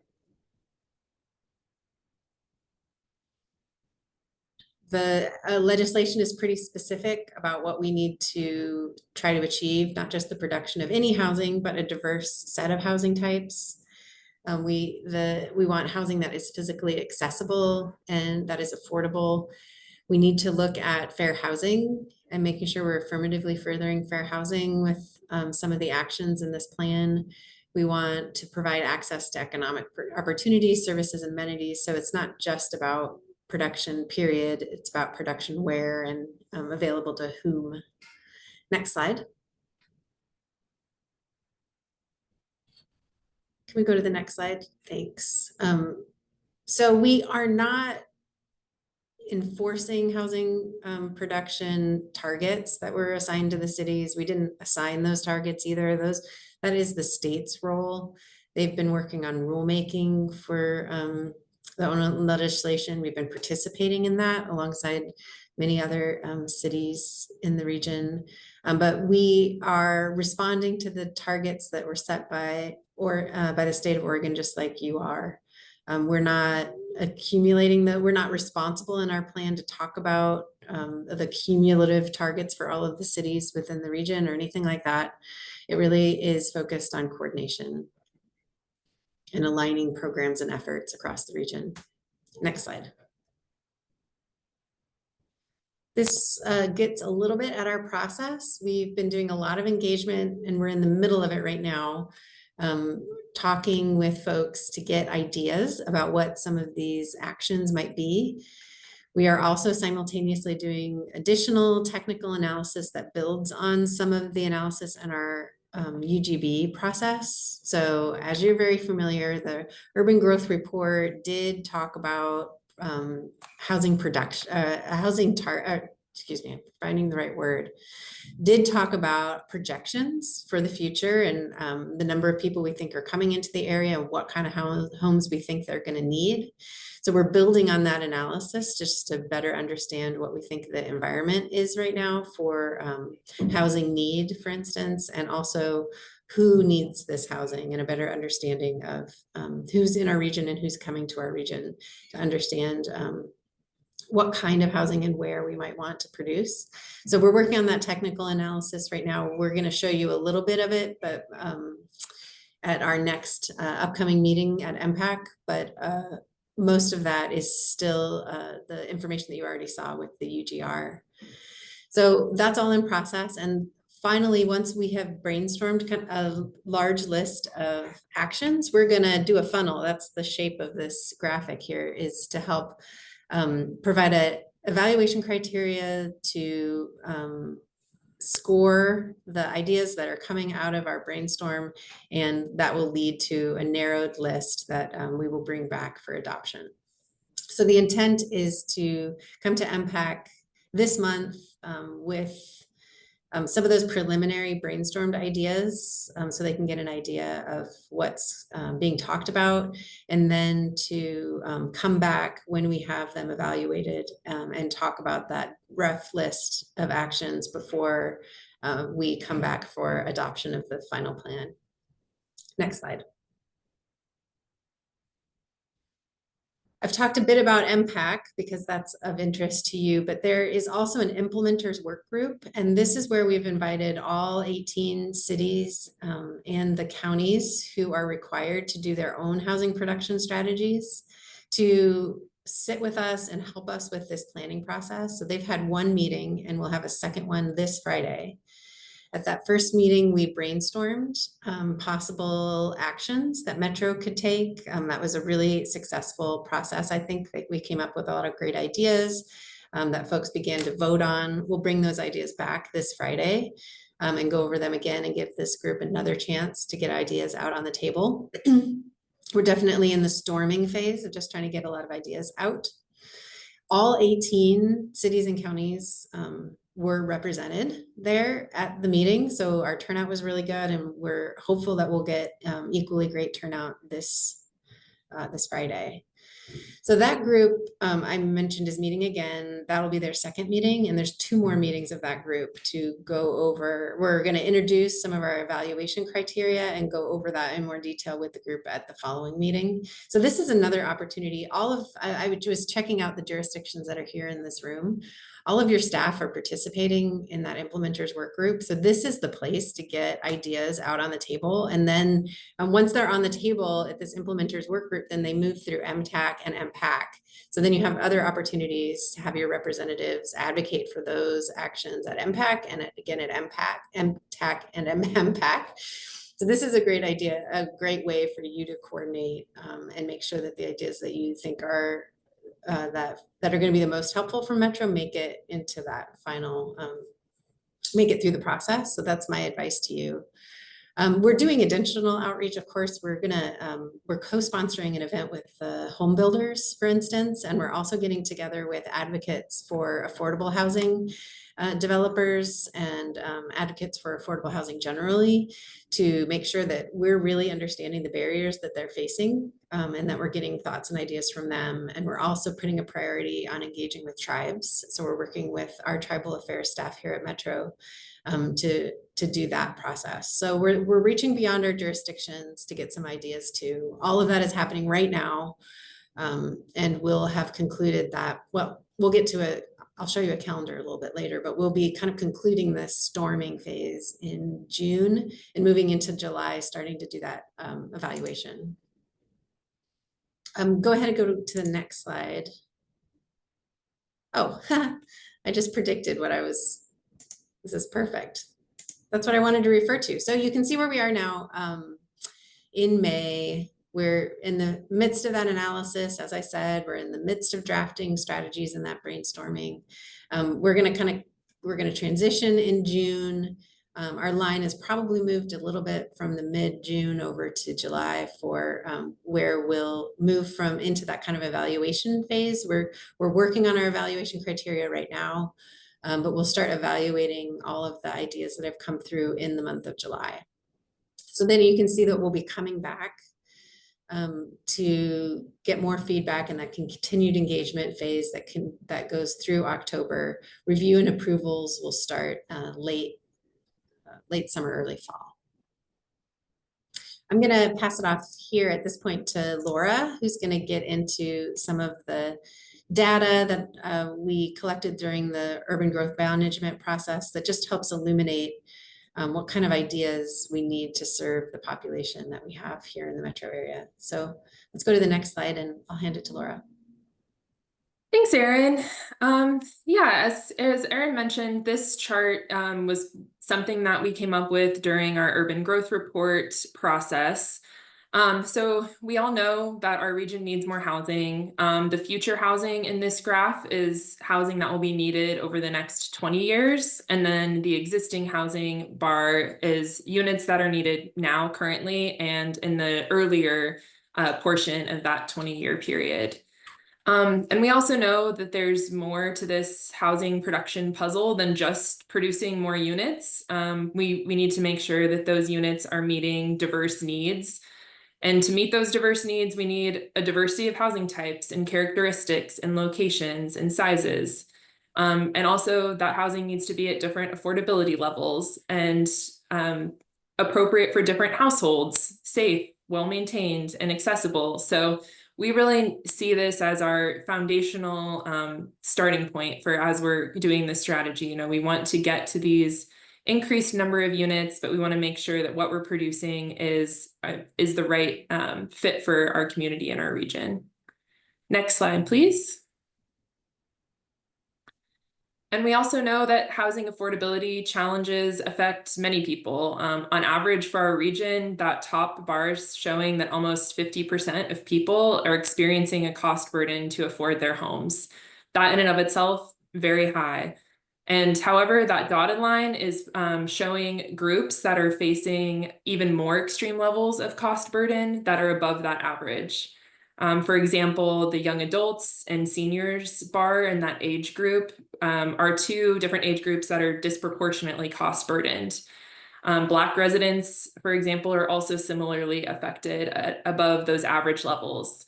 The legislation is pretty specific about what we need to try to achieve, not just the production of any housing, but a diverse set of housing types. We want housing that is physically accessible and that is affordable. We need to look at fair housing and making sure we're affirmatively furthering fair housing with some of the actions in this plan. We want to provide access to economic opportunities, services, and amenities. So it's not just about production, period. It's about production where and available to whom. Next slide. Can we go to the next slide? Thanks. So we are not enforcing housing production targets that were assigned to the cities. We didn't assign those targets either. That is the state's role. They've been working on rulemaking for the legislation. We've been participating in that alongside many other cities in the region. But we are responding to the targets that were set by the state of Oregon, just like you are. We're not we're not responsible in our plan to talk about the cumulative targets for all of the cities within the region or anything like that. It really is focused on coordination and aligning programs and efforts across the region. Next slide. This gets a little bit at our process. We've been doing a lot of engagement and we're in the middle of it right now, talking with folks to get ideas about what some of these actions might be. We are also simultaneously doing additional technical analysis that builds on some of the analysis in our UGB process. So as you're very familiar, the Urban Growth Report did talk about housing production, excuse me, I'm finding the right word, did talk about projections for the future and the number of people we think are coming into the area and what kind of homes we think they're going to need. So we're building on that analysis just to better understand what we think the environment is right now for housing need, for instance, and also who needs this housing and a better understanding of who's in our region and who's coming to our region to understand what kind of housing and where we might want to produce. So we're working on that technical analysis right now. We're going to show you a little bit of it, but at our next upcoming meeting at MPAC, but most of that is still the information that you already saw with the UGR. So that's all in process. And finally, once we have brainstormed a large list of actions, we're going to do a funnel. That's the shape of this graphic here, is to help provide a evaluation criteria to score the ideas that are coming out of our brainstorm, and that will lead to a narrowed list that we will bring back for adoption. So the intent is to come to MPAC this month with some of those preliminary brainstormed ideas so they can get an idea of what's being talked about, and then to come back when we have them evaluated and talk about that rough list of actions before we come back for adoption of the final plan. Next slide. I've talked a bit about MPAC because that's of interest to you, but there is also an implementers work group. And this is where we've invited all 18 cities and the counties who are required to do their own housing production strategies to sit with us and help us with this planning process. So they've had one meeting and we'll have a second one this Friday. At that first meeting, we brainstormed possible actions that Metro could take. That was a really successful process. I think that we came up with a lot of great ideas that folks began to vote on. We'll bring those ideas back this Friday and go over them again and give this group another chance to get ideas out on the table. We're definitely in the storming phase of just trying to get a lot of ideas out. All 18 cities and counties were represented there at the meeting. So our turnout was really good and we're hopeful that we'll get equally great turnout this Friday. So that group I mentioned is meeting again. That'll be their second meeting, and there's 2 more meetings of that group to go over. We're going to introduce some of our evaluation criteria and go over that in more detail with the group at the following meeting. So this is another opportunity. I was checking out the jurisdictions that are here in this room. All of your staff are participating in that implementers work group. So this is the place to get ideas out on the table. And then once they're on the table at this implementers work group, then they move through MTAC and MPAC. So then you have other opportunities to have your representatives advocate for those actions at MPAC and again at MTAC and MPAC. So this is a great idea, a great way for you to coordinate and make sure that the ideas that you think are that are going to be the most helpful for Metro make it into that final, make it through the process. So that's my advice to you. We're doing additional outreach. Of course, we're co-sponsoring an event with the home builders, for instance, and we're also getting together with advocates for affordable housing. developers and advocates for affordable housing generally, to make sure that we're really understanding the barriers that they're facing, and that we're getting thoughts and ideas from them. And we're also putting a priority on engaging with tribes. So we're working with our tribal affairs staff here at Metro to do that process. So we're reaching beyond our jurisdictions to get some ideas too. All of that is happening right now. And we'll have concluded that, well, we'll get to it. I'll show you a calendar a little bit later, but we'll be kind of concluding this storming phase in June and moving into July, starting to do that evaluation. Go ahead and go to the next slide. Oh, I just predicted what this is perfect. That's what I wanted to refer to. So you can see where we are now in May. We're in the midst of that analysis. As I said, we're in the midst of drafting strategies and that brainstorming. We're going to transition in June. Our line has probably moved a little bit from the mid-June over to July for where we'll move from into that kind of evaluation phase. We're working on our evaluation criteria right now, but we'll start evaluating all of the ideas that have come through in the month of July. So then you can see that we'll be coming back to get more feedback in that continued engagement phase that goes through October. Review and approvals will start late summer, early fall. I'm going to pass it off here at this point to Laura, who's going to get into some of the data that we collected during the urban growth management process that just helps illuminate what kind of ideas we need to serve the population that we have here in the metro area. So let's go to the next slide and I'll hand it to Laura. Thanks, Erin. Yeah, as Erin mentioned, this chart was something that we came up with during our urban growth report process. So we all know that our region needs more housing. The future housing in this graph is housing that will be needed over the next 20 years. And then the existing housing bar is units that are needed now currently and in the earlier portion of that 20-year period. And we also know that there's more to this housing production puzzle than just producing more units. We need to make sure that those units are meeting diverse needs. And to meet those diverse needs, we need a diversity of housing types and characteristics and locations and sizes. And also that housing needs to be at different affordability levels and appropriate for different households, safe, well-maintained, and accessible. So we really see this as our foundational starting point for as we're doing this strategy. You know, we want to get to these increased number of units, but we want to make sure that what we're producing is the right fit for our community and our region. Next slide, please. And we also know that housing affordability challenges affect many people. On average for our region, that top bar is showing that almost 50% of people are experiencing a cost burden to afford their homes. That in and of itself, very high. And however, that dotted line is showing groups that are facing even more extreme levels of cost burden that are above that average. For example, the young adults and seniors bar in that age group are two different age groups that are disproportionately cost burdened. Black residents, for example, are also similarly affected at above those average levels.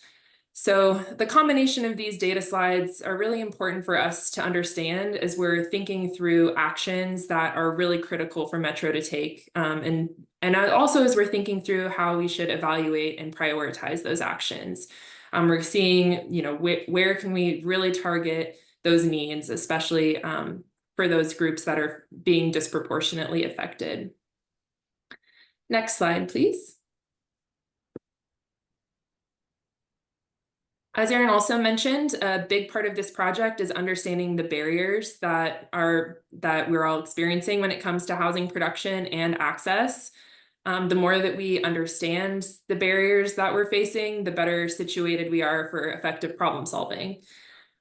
So the combination of these data slides are really important for us to understand as we're thinking through actions that are really critical for Metro to take. And also as we're thinking through how we should evaluate and prioritize those actions. We're seeing, you know, where can we really target those needs, especially for those groups that are being disproportionately affected. Next slide, please. As Erin also mentioned, a big part of this project is understanding the barriers that we're all experiencing when it comes to housing production and access. The more that we understand the barriers that we're facing, the better situated we are for effective problem solving.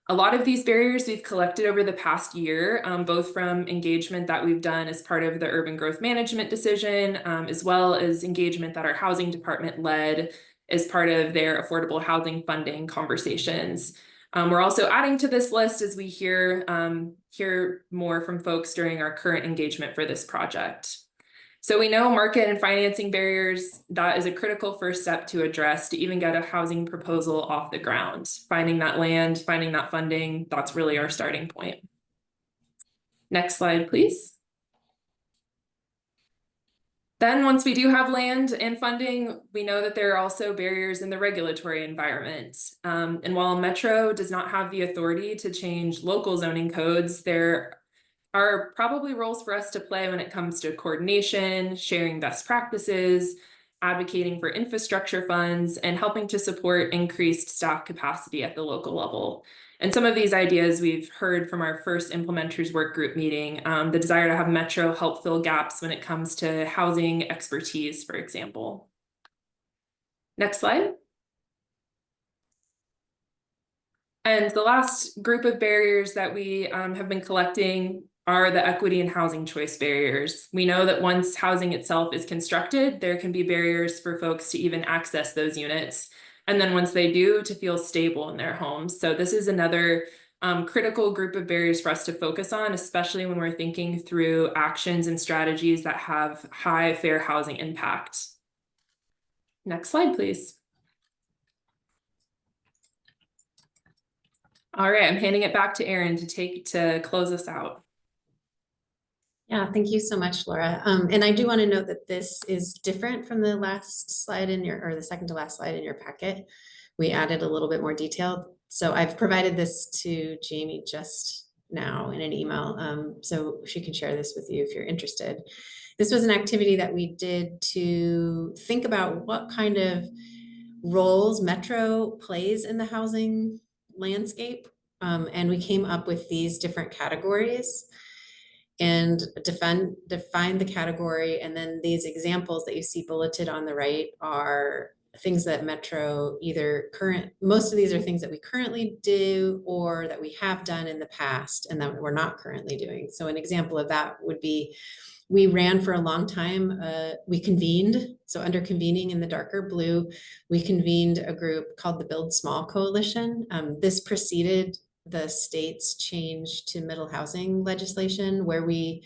A lot of these barriers we've collected over the past year, both from engagement that we've done as part of the urban growth management decision, as well as engagement that our housing department led as part of their affordable housing funding conversations. We're also adding to this list as we hear hear more from folks during our current engagement for this project. So we know market and financing barriers, that is a critical first step to address to even get a housing proposal off the ground. Finding that land, finding that funding, that's really our starting point. Next slide, please. Then once we do have land and funding, we know that there are also barriers in the regulatory environment. And while Metro does not have the authority to change local zoning codes, there are probably roles for us to play when it comes to coordination, sharing best practices, advocating for infrastructure funds, and helping to support increased staff capacity at the local level. And some of these ideas we've heard from our first implementers work group meeting, the desire to have Metro help fill gaps when it comes to housing expertise, for example. Next slide. And the last group of barriers that we have been collecting are the equity and housing choice barriers. We know that once housing itself is constructed, there can be barriers for folks to even access those units. And then once they do, to feel stable in their homes. So this is another critical group of barriers for us to focus on, especially when we're thinking through actions and strategies that have high fair housing impact. Next slide, please. All right, I'm handing it back to Erin to close us out. Yeah, thank you so much, Laura. And I do want to note that this is different from the last slide in your, or the second to last slide in your packet. We added a little bit more detail. So I've provided this to Jamie just now in an email. So she can share this with you if you're interested. This was an activity that we did to think about what kind of roles Metro plays in the housing landscape. And we came up with these different categories and define the category. And then these examples that you see bulleted on the right are things that Metro most of these are things that we currently do or that we have done in the past and that we're not currently doing. So an example of that would be, we ran for a long time, we convened, so under convening in the darker blue, we convened a group called the Build Small Coalition. This preceded the state's change to middle housing legislation, where we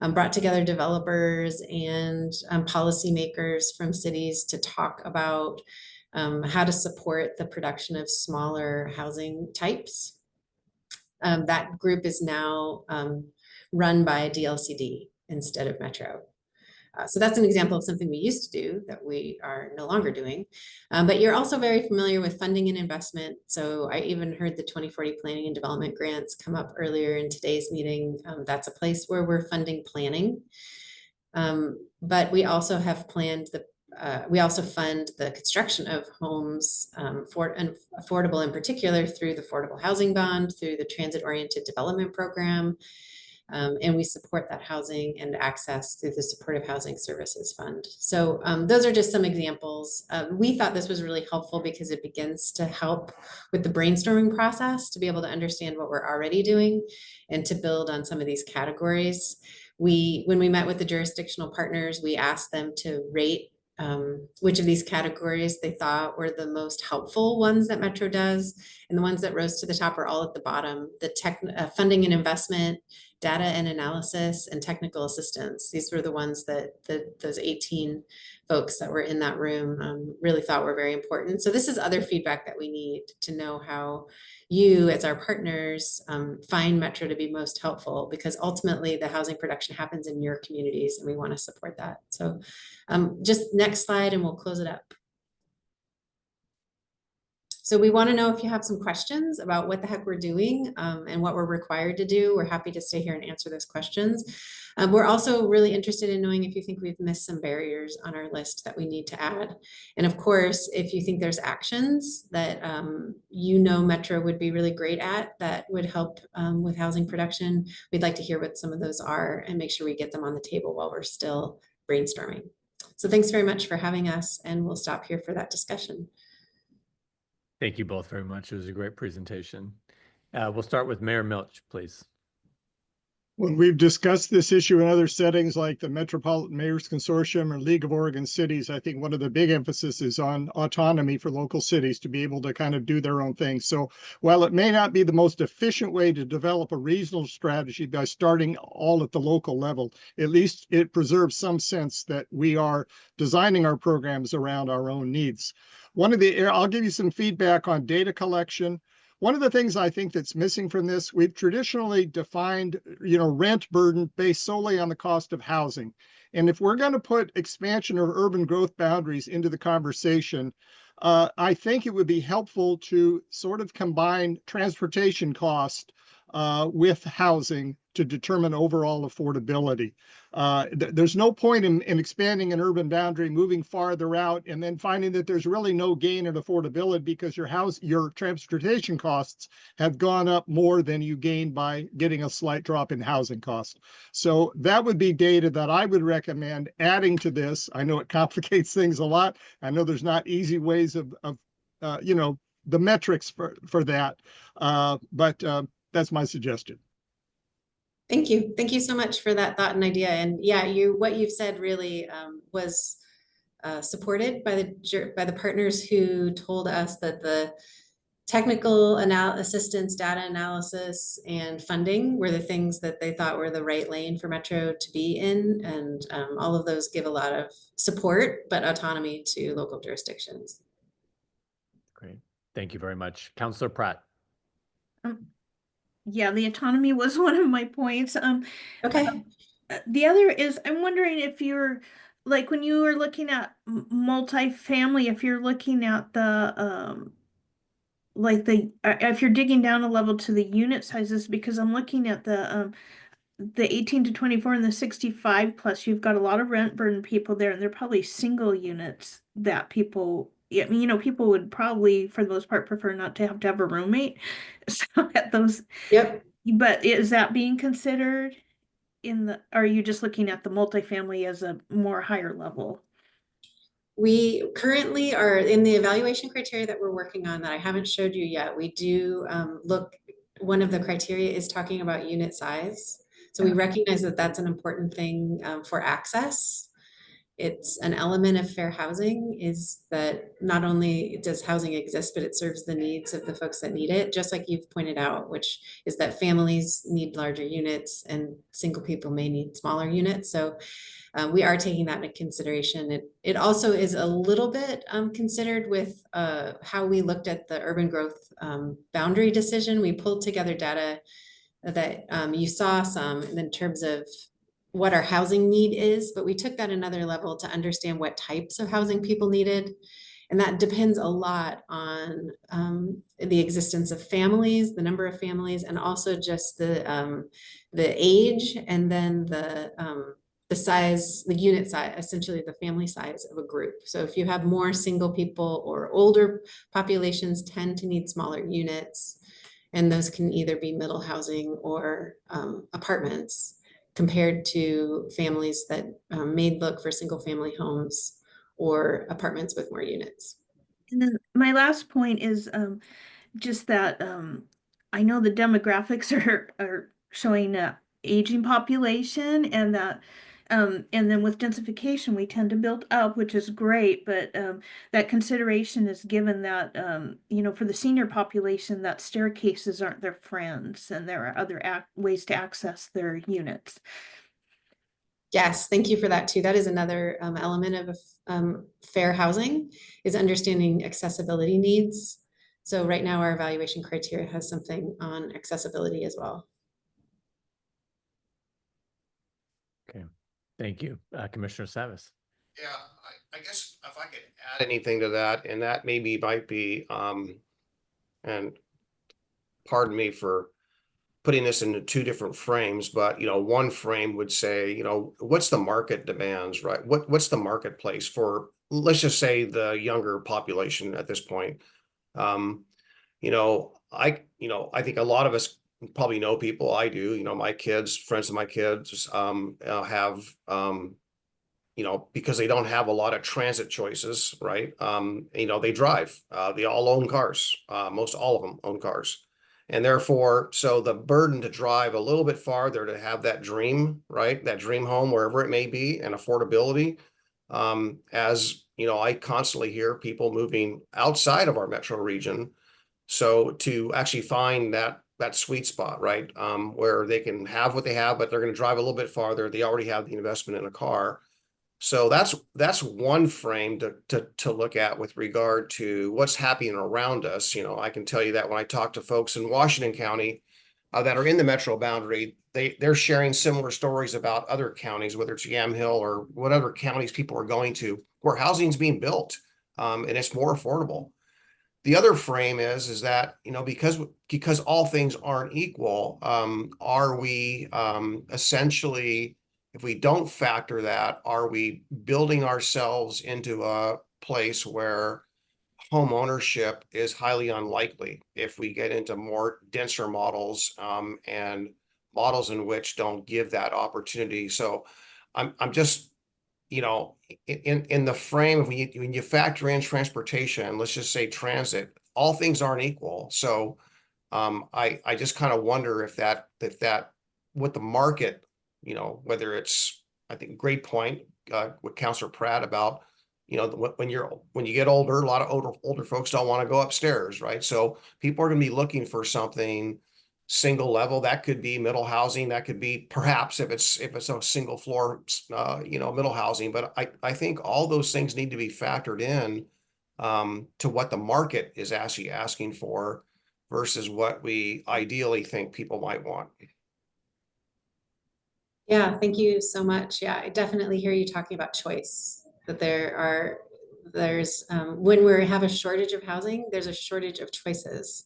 brought together developers and policymakers from cities to talk about how to support the production of smaller housing types. That group is now run by DLCD instead of Metro. So that's an example of something we used to do that we are no longer doing. But you're also very familiar with funding and investment. So I even heard the 2040 Planning and Development grants come up earlier in today's meeting. That's a place where we're funding planning. But we also have planned we also fund the construction of homes and affordable in particular through the Affordable Housing Bond, through the Transit-Oriented Development Program. And we support that housing and access through the Supportive Housing Services Fund. So those are just some examples. We thought this was really helpful because it begins to help with the brainstorming process to be able to understand what we're already doing and to build on some of these categories. When we met with the jurisdictional partners, we asked them to rate which of these categories they thought were the most helpful ones that Metro does. And the ones that rose to the top are all at the bottom: the funding and investment, data and analysis, and technical assistance. These were the ones that those 18 folks that were in that room really thought were very important. So this is other feedback that we need to know how you, as our partners, find Metro to be most helpful, because ultimately the housing production happens in your communities and we want to support that. So just next slide and we'll close it up. So we want to know if you have some questions about what the heck we're doing and what we're required to do. We're happy to stay here and answer those questions. We're also really interested in knowing if you think we've missed some barriers on our list that we need to add. And of course, if you think there's actions that Metro would be really great at that would help with housing production, we'd like to hear what some of those are and make sure we get them on the table while we're still brainstorming. So thanks very much for having us, and we'll stop here for that discussion. Thank you both very much. It was a great presentation. We'll start with Mayor Milch, please. When we've discussed this issue in other settings like the Metropolitan Mayors Consortium or League of Oregon Cities, I think one of the big emphasis is on autonomy for local cities to be able to kind of do their own thing. So while it may not be the most efficient way to develop a regional strategy by starting all at the local level, at least it preserves some sense that we are designing our programs around our own needs. I'll give you some feedback on data collection. One of the things I think that's missing from this, we've traditionally defined, rent burden based solely on the cost of housing. And if we're going to put expansion or urban growth boundaries into the conversation, I think it would be helpful to sort of combine transportation cost with housing to determine overall affordability. There's no point in expanding an urban boundary, moving farther out, and then finding that there's really no gain in affordability because your transportation costs have gone up more than you gain by getting a slight drop in housing cost. So that would be data that I would recommend adding to this. I know it complicates things a lot. I know there's not easy ways of the metrics for that, but that's my suggestion. Thank you. Thank you so much for that thought and idea. And yeah, what you've said really was supported by the partners who told us that the technical assistance, data analysis, and funding were the things that they thought were the right lane for Metro to be in. And all of those give a lot of support, but autonomy to local jurisdictions. Great. Thank you very much. Councillor Pratt. Yeah, the autonomy was one of my points. Okay. The other is, I'm wondering if you're, like, when you were looking at multifamily, if you're looking at the, if you're digging down a level to the unit sizes, because I'm looking at the 18 to 24 and the 65 plus, you've got a lot of rent burden people there, and they're probably single units that people, I mean, people would probably, for the most part, prefer not to have a roommate. So at those, yep. But is that being considered are you just looking at the multifamily as a more higher level? We currently are in the evaluation criteria that we're working on that I haven't showed you yet. We do one of the criteria is talking about unit size. So we recognize that that's an important thing for access. It's an element of fair housing is that not only does housing exist, but it serves the needs of the folks that need it, just like you've pointed out, which is that families need larger units and single people may need smaller units. So we are taking that into consideration. It also is a little bit considered with how we looked at the urban growth boundary decision. We pulled together data that you saw some in terms of what our housing need is, but we took that another level to understand what types of housing people needed. And that depends a lot on the existence of families, the number of families, and also just the age, and then the size, the unit size, essentially the family size of a group. So if you have more single people or older populations tend to need smaller units, and those can either be middle housing or apartments, compared to families that may look for single family homes or apartments with more units. And then my last point is just that I know the demographics are showing aging population, and that and then with densification we tend to build up, which is great, but that consideration is given that for the senior population that staircases aren't their friends and there are other ways to access their units. Yes, thank you for that too. That is another element of fair housing, is understanding accessibility needs. So right now our evaluation criteria has something on accessibility as well. Okay, thank you. Commissioner Savis. Yeah, I guess if I could add anything to that, and that maybe might be, and pardon me for putting this into two different frames, but one frame would say, what's the market demands, right? What's the marketplace for, let's just say, the younger population at this point. I think a lot of us probably know people. I do, my kids, friends of my kids, have, because they don't have a lot of transit choices, right? They drive. They all own cars. Most all of them own cars. And therefore, so the burden to drive a little bit farther to have that dream, right? That dream home, wherever it may be, and affordability. As you know, I constantly hear people moving outside of our metro region. So to actually find that sweet spot, right? Where they can have what they have, but they're going to drive a little bit farther. They already have the investment in a car. So that's one frame to look at with regard to what's happening around us. You know, I can tell you that when I talk to folks in Washington County that are in the metro boundary, they're sharing similar stories about other counties, whether it's Yamhill or whatever counties people are going to, where housing is being built, and it's more affordable. The other frame is that, you know, because all things aren't equal, are we essentially, if we don't factor that, are we building ourselves into a place where home ownership is highly unlikely if we get into more denser models, and models in which don't give that opportunity? So I'm just, you know, in the frame of when you factor in transportation, let's just say transit, all things aren't equal. So I just kind of wonder if that what the market, you know, whether it's, I think great point with Councilor Pratt about, you know, when you get older, a lot of older folks don't want to go upstairs, right? So people are going to be looking for something single level. That could be middle housing. That could be perhaps if it's a single floor, you know, middle housing. But I think all those things need to be factored in to what the market is actually asking for versus what we ideally think people might want. Yeah, thank you so much. Yeah, I definitely hear you talking about choice, that there's when we have a shortage of housing, there's a shortage of choices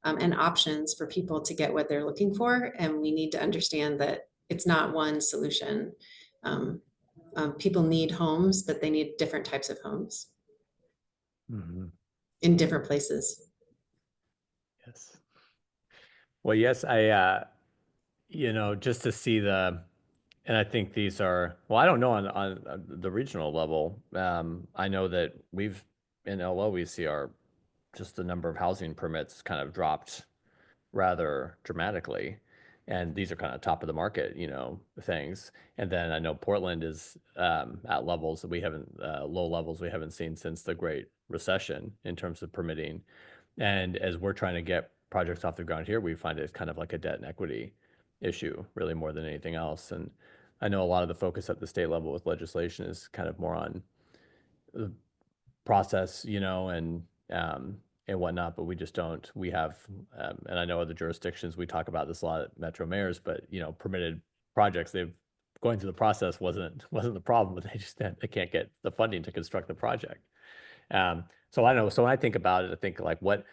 and options for people to get what they're looking for. And we need to understand that it's not one solution. People need homes, but they need different types of homes in different places. Yes. Well, yes, you know, just to see and I think these are, well, I don't know on the regional level. I know that in LO, we see just the number of housing permits kind of dropped rather dramatically. And these are kind of top of the market, you know, things. And then I know Portland is at levels that we haven't, low levels we haven't seen since the Great Recession in terms of permitting. And as we're trying to get projects off the ground here, we find it's kind of like a debt and equity issue, really more than anything else. And I know a lot of the focus at the state level with legislation is kind of more on the process, you know, and whatnot, but we just don't. We have, and I know other jurisdictions, we talk about this a lot at Metro mayors, but you know, permitted projects, going through the process wasn't the problem, but they can't get the funding to construct the project. So I don't know. So when I think about it, I think like what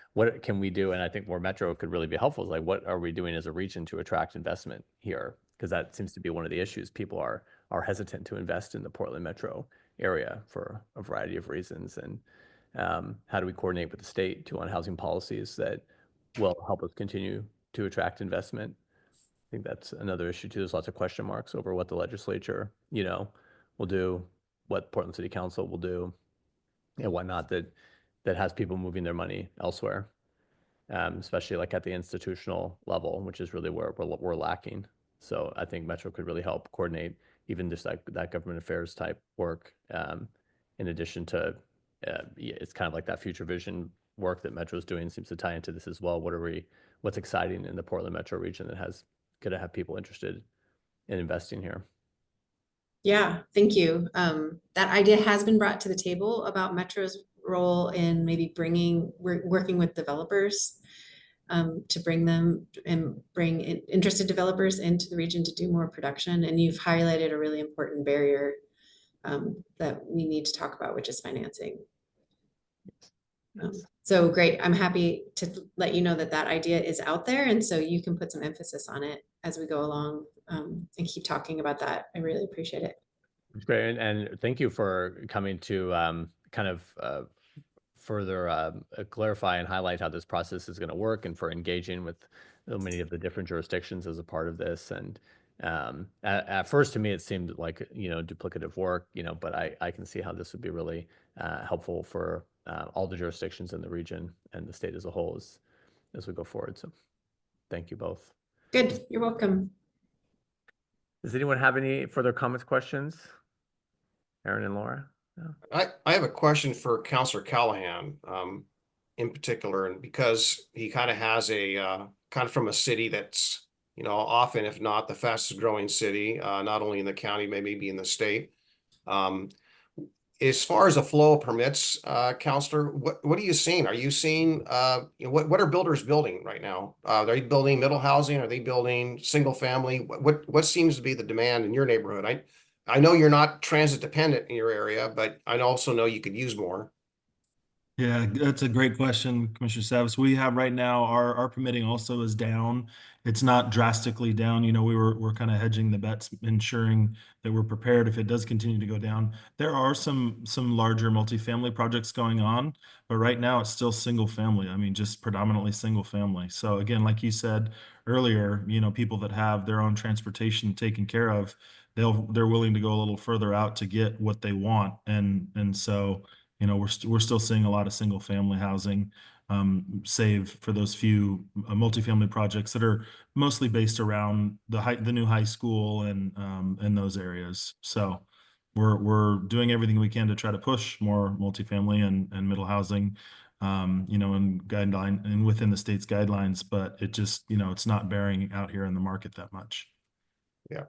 can we do? And I think where Metro could really be helpful is like, what are we doing as a region to attract investment here? Because that seems to be one of the issues. People are hesitant to invest in the Portland metro area for a variety of reasons. And how do we coordinate with the state on housing policies that will help us continue to attract investment? I think that's another issue too. There's lots of question marks over what the legislature, you know, will do, what Portland City Council will do, and whatnot that has people moving their money elsewhere, especially like at the institutional level, which is really where we're lacking. So I think Metro could really help coordinate even just that government affairs type work, in addition to it's kind of like that future vision work that Metro is doing seems to tie into this as well. What's exciting in the Portland metro region that going to have people interested in investing here? Yeah, thank you. That idea has been brought to the table about Metro's role in maybe working with developers to bring interested developers into the region to do more production. And you've highlighted a really important barrier that we need to talk about, which is financing. So great. I'm happy to let you know that idea is out there. And so you can put some emphasis on it as we go along and keep talking about that. I really appreciate it. It's great. And thank you for coming to kind of further clarify and highlight how this process is going to work, and for engaging with many of the different jurisdictions as a part of this. And at first, to me, it seemed like, you know, duplicative work, you know, but I can see how this would be really helpful for all the jurisdictions in the region and the state as a whole as we go forward. So thank you both. Good, you're welcome. Does anyone have any further comments, questions? Aaron and Laura? No? I have a question for Counselor Callahan, in particular, and because he kind of has a kind of from a city that's, you know, often, if not the fastest growing city, not only in the county, maybe in the state. As far as the flow of permits, Counselor, what are you seeing? Are you seeing, you know, what are builders building right now? Are they building middle housing? Are they building single family? What seems to be the demand in your neighborhood? I know you're not transit dependent in your area, but I also know you could use more. Yeah, that's a great question, Commissioner Savas. We have right now, our permitting also is down. It's not drastically down. You know, we're kind of hedging the bets, ensuring that we're prepared if it does continue to go down. There are some larger multifamily projects going on, but right now it's still single family. I mean, just predominantly single family. So again, like you said earlier, you know, people that have their own transportation taken care of, they're willing to go a little further out to get what they want. And so, you know, we're still seeing a lot of single family housing, save for those few multifamily projects that are mostly based around the new high school and in those areas. So we're doing everything we can to try to push more multifamily and middle housing, you know, and guideline and within the state's guidelines, but it just, you know, it's not bearing out here in the market that much. Yeah.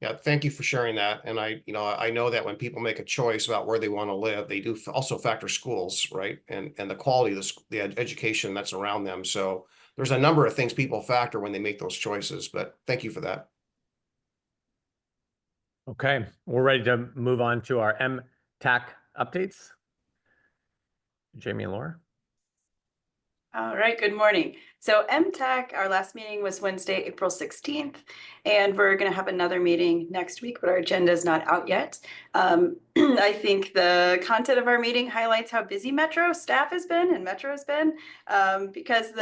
Yeah, thank you for sharing that. And you know, I know that when people make a choice about where they want to live, they do also factor schools, right? And the quality of the education that's around them. So there's a number of things people factor when they make those choices, but thank you for that. Okay, we're ready to move on to our MTAC updates. Jamie and Laura. All right, good morning. So MTAC, our last meeting was Wednesday, April 16th, and we're going to have another meeting next week, but our agenda is not out yet. I think the content of our meeting highlights how busy Metro staff has been and Metro has been, because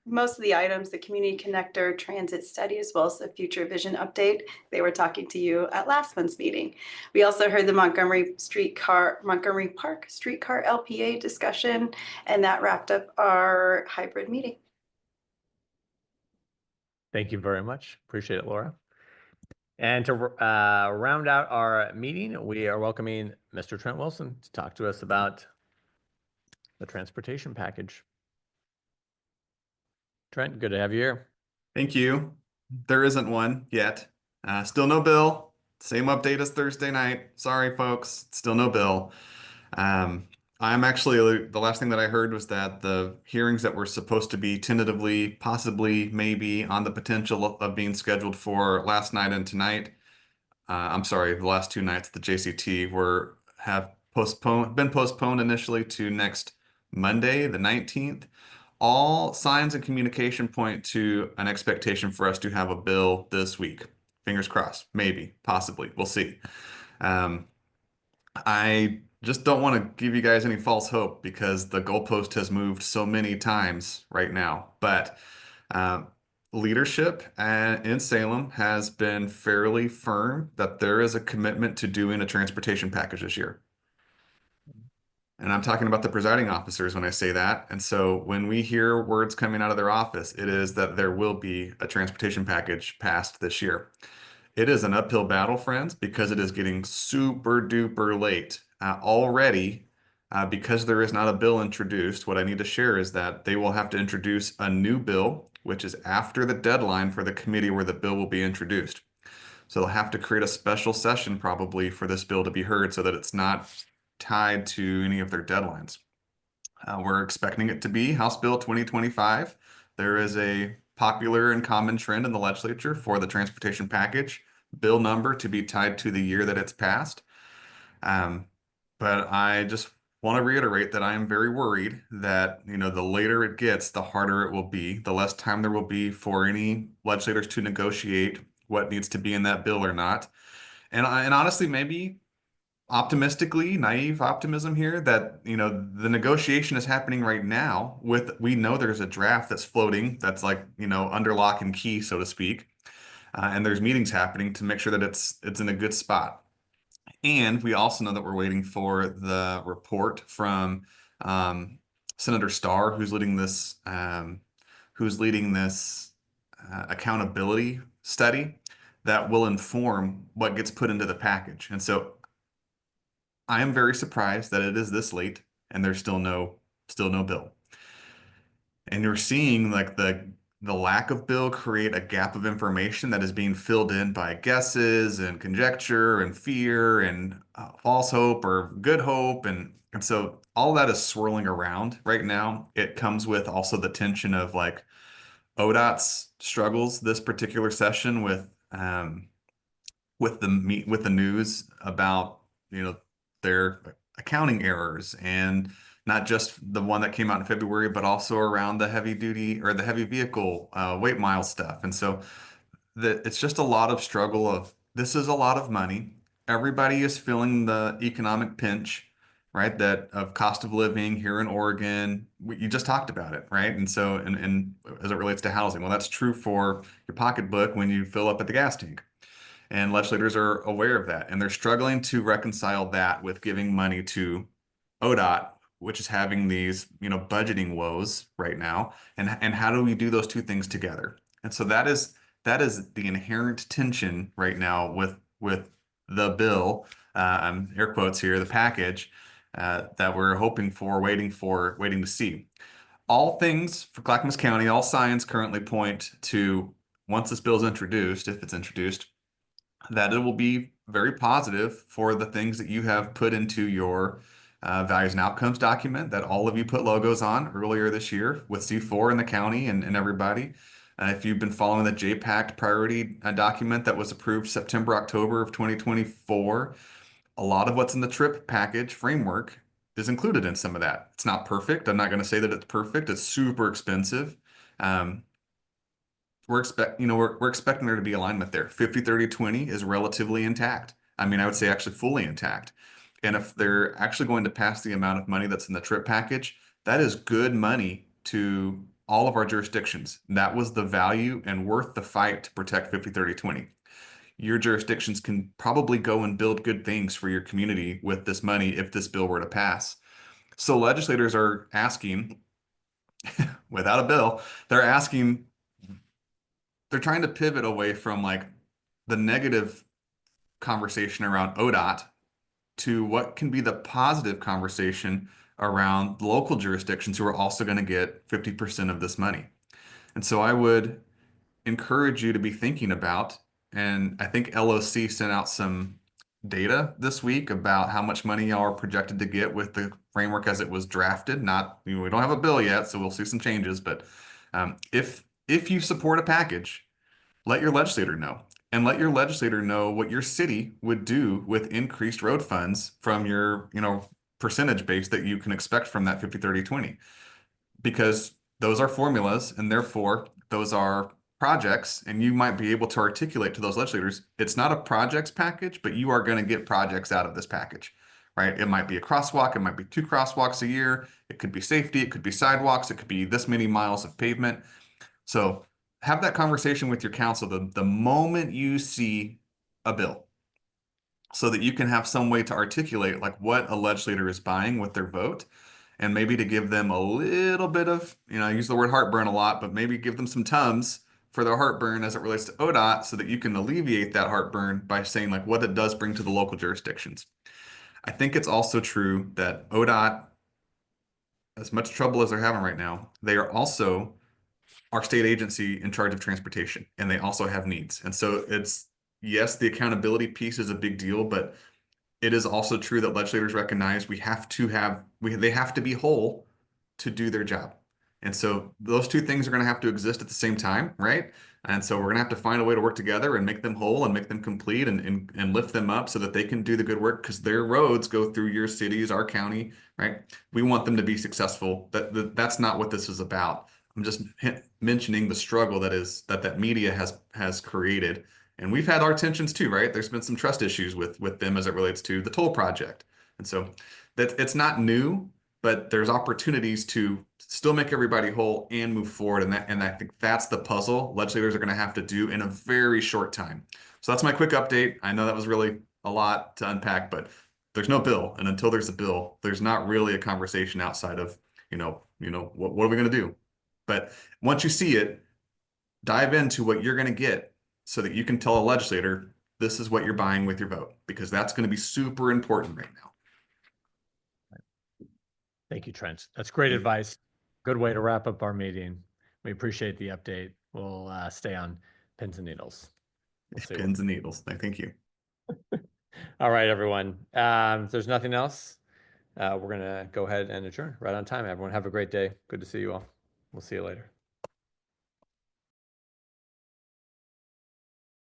most of the items, the community connector, transit study, as well as the future vision update, they were talking to you at last month's meeting. We also heard the Montgomery Park streetcar LPA discussion, and that wrapped up our hybrid meeting. Thank you very much. Appreciate it, Laura. And to round out our meeting, we are welcoming Mr. Trent Wilson to talk to us about the transportation package. Trent, good to have you here. Thank you. There isn't one yet. Still no bill. Same update as Thursday night. Sorry, folks. Still no bill. I'm actually, the last thing that I heard was that the hearings that were supposed to be tentatively, possibly, maybe on the potential of being scheduled for last night and tonight, I'm sorry, the last two nights, the JCT have been postponed initially to next Monday, the 19th. All signs and communication point to an expectation for us to have a bill this week. Fingers crossed, maybe, possibly, we'll see. I just don't want to give you guys any false hope because the goalpost has moved so many times right now. But leadership in Salem has been fairly firm that there is a commitment to doing a transportation package this year. And I'm talking about the presiding officers when I say that. And so when we hear words coming out of their office, it is that there will be a transportation package passed this year. It is an uphill battle, friends, because it is getting super duper late already. Because there is not a bill introduced, what I need to share is that they will have to introduce a new bill, which is after the deadline for the committee where the bill will be introduced. So they'll have to create a special session probably for this bill to be heard so that it's not tied to any of their deadlines. We're expecting it to be House Bill 2025. There is a popular and common trend in the legislature for the transportation package bill number to be tied to the year that it's passed. But I just want to reiterate that I am very worried that, you know, the later it gets, the harder it will be, the less time there will be for any legislators to negotiate what needs to be in that bill or not. And honestly, maybe optimistically, naive optimism here that, you know, the negotiation is happening right now we know there's a draft that's floating that's like, you know, under lock and key, so to speak. And there's meetings happening to make sure that it's in a good spot. And we also know that we're waiting for the report from Senator Starr, who's leading this accountability study that will inform what gets put into the package. And so I am very surprised that it is this late and there's still no bill. And you're seeing like the lack of bill create a gap of information that is being filled in by guesses and conjecture and fear and false hope or good hope. And so all that is swirling around right now. It comes with also the tension of like ODOT's struggles this particular session with the news about, you know, their accounting errors, and not just the one that came out in February, but also around the heavy duty or the heavy vehicle weight mile stuff. And so it's just a lot of struggle of this is a lot of money. Everybody is feeling the economic pinch, right? That of cost of living here in Oregon. You just talked about it, right? And so, and as it relates to housing, well, that's true for your pocketbook when you fill up at the gas tank. And legislators are aware of that, and they're struggling to reconcile that with giving money to ODOT, which is having these, you know, budgeting woes right now. And how do we do those two things together? And so that is the inherent tension right now with the bill, air quotes here, the package that we're hoping for, waiting to see. All things for Clackamas County, all signs currently point to, once this bill is introduced, if it's introduced, that it will be very positive for the things that you have put into your values and outcomes document that all of you put logos on earlier this year with C4 in the county and everybody. If you've been following the JPAC priority document that was approved September, October of 2024, a lot of what's in the TRIP package framework is included in some of that. It's not perfect. I'm not going to say that it's perfect. It's super expensive. We're expecting there to be alignment there. 50-30-20 is relatively intact. I mean, I would say actually fully intact. And if they're actually going to pass the amount of money that's in the TRIP package, that is good money to all of our jurisdictions. That was the value and worth the fight to protect 50-30-20. Your jurisdictions can probably go and build good things for your community with this money if this bill were to pass. So legislators are asking, without a bill, they're trying to pivot away from like the negative conversation around ODOT to what can be the positive conversation around local jurisdictions who are also going to get 50% of this money. And so I would encourage you to be thinking about, and I think LOC sent out some data this week about how much money y'all are projected to get with the framework as it was drafted. Not, we don't have a bill yet, so we'll see some changes, but if you support a package, let your legislator know, and let your legislator know what your city would do with increased road funds from your, you know, percentage base that you can expect from that 50-30-20, because those are formulas and therefore those are projects, and you might be able to articulate to those legislators, it's not a projects package, but you are going to get projects out of this package, right? It might be a crosswalk, it might be 2 crosswalks a year, it could be safety, it could be sidewalks, it could be this many miles of pavement. So have that conversation with your council the moment you see a bill, so that you can have some way to articulate like what a legislator is buying with their vote, and maybe to give them a little bit of, you know, I use the word heartburn a lot, but maybe give them some Tums for their heartburn as it relates to ODOT, so that you can alleviate that heartburn by saying like what it does bring to the local jurisdictions. I think it's also true that ODOT, as much trouble as they're having right now, they are also our state agency in charge of transportation, and they also have needs. And so it's, yes, the accountability piece is a big deal, but it is also true that legislators recognize they have to be whole to do their job. And so those two things are going to have to exist at the same time, right? And so we're going to have to find a way to work together and make them whole and make them complete and lift them up so that they can do the good work, because their roads go through your cities, our county, right? We want them to be successful. That's not what this is about. I'm just mentioning the struggle that media has created. And we've had our tensions too, right? There's been some trust issues with them as it relates to the toll project. And so that it's not new, but there's opportunities to still make everybody whole and move forward. And I think that's the puzzle legislators are going to have to do in a very short time. So that's my quick update. I know that was really a lot to unpack, but there's no bill. And until there's a bill, there's not really a conversation outside of, what are we going to do? But once you see it, dive into what you're going to get so that you can tell a legislator, this is what you're buying with your vote, because that's going to be super important right now. Thank you, Trent. That's great advice. Good way to wrap up our meeting. We appreciate the update. We'll stay on pins and needles. We'll see Pins and needles. Thank you. All right, everyone. If there's nothing else, we're going to go ahead and adjourn right on time. Everyone have a great day. Good to see you all. We'll see you later.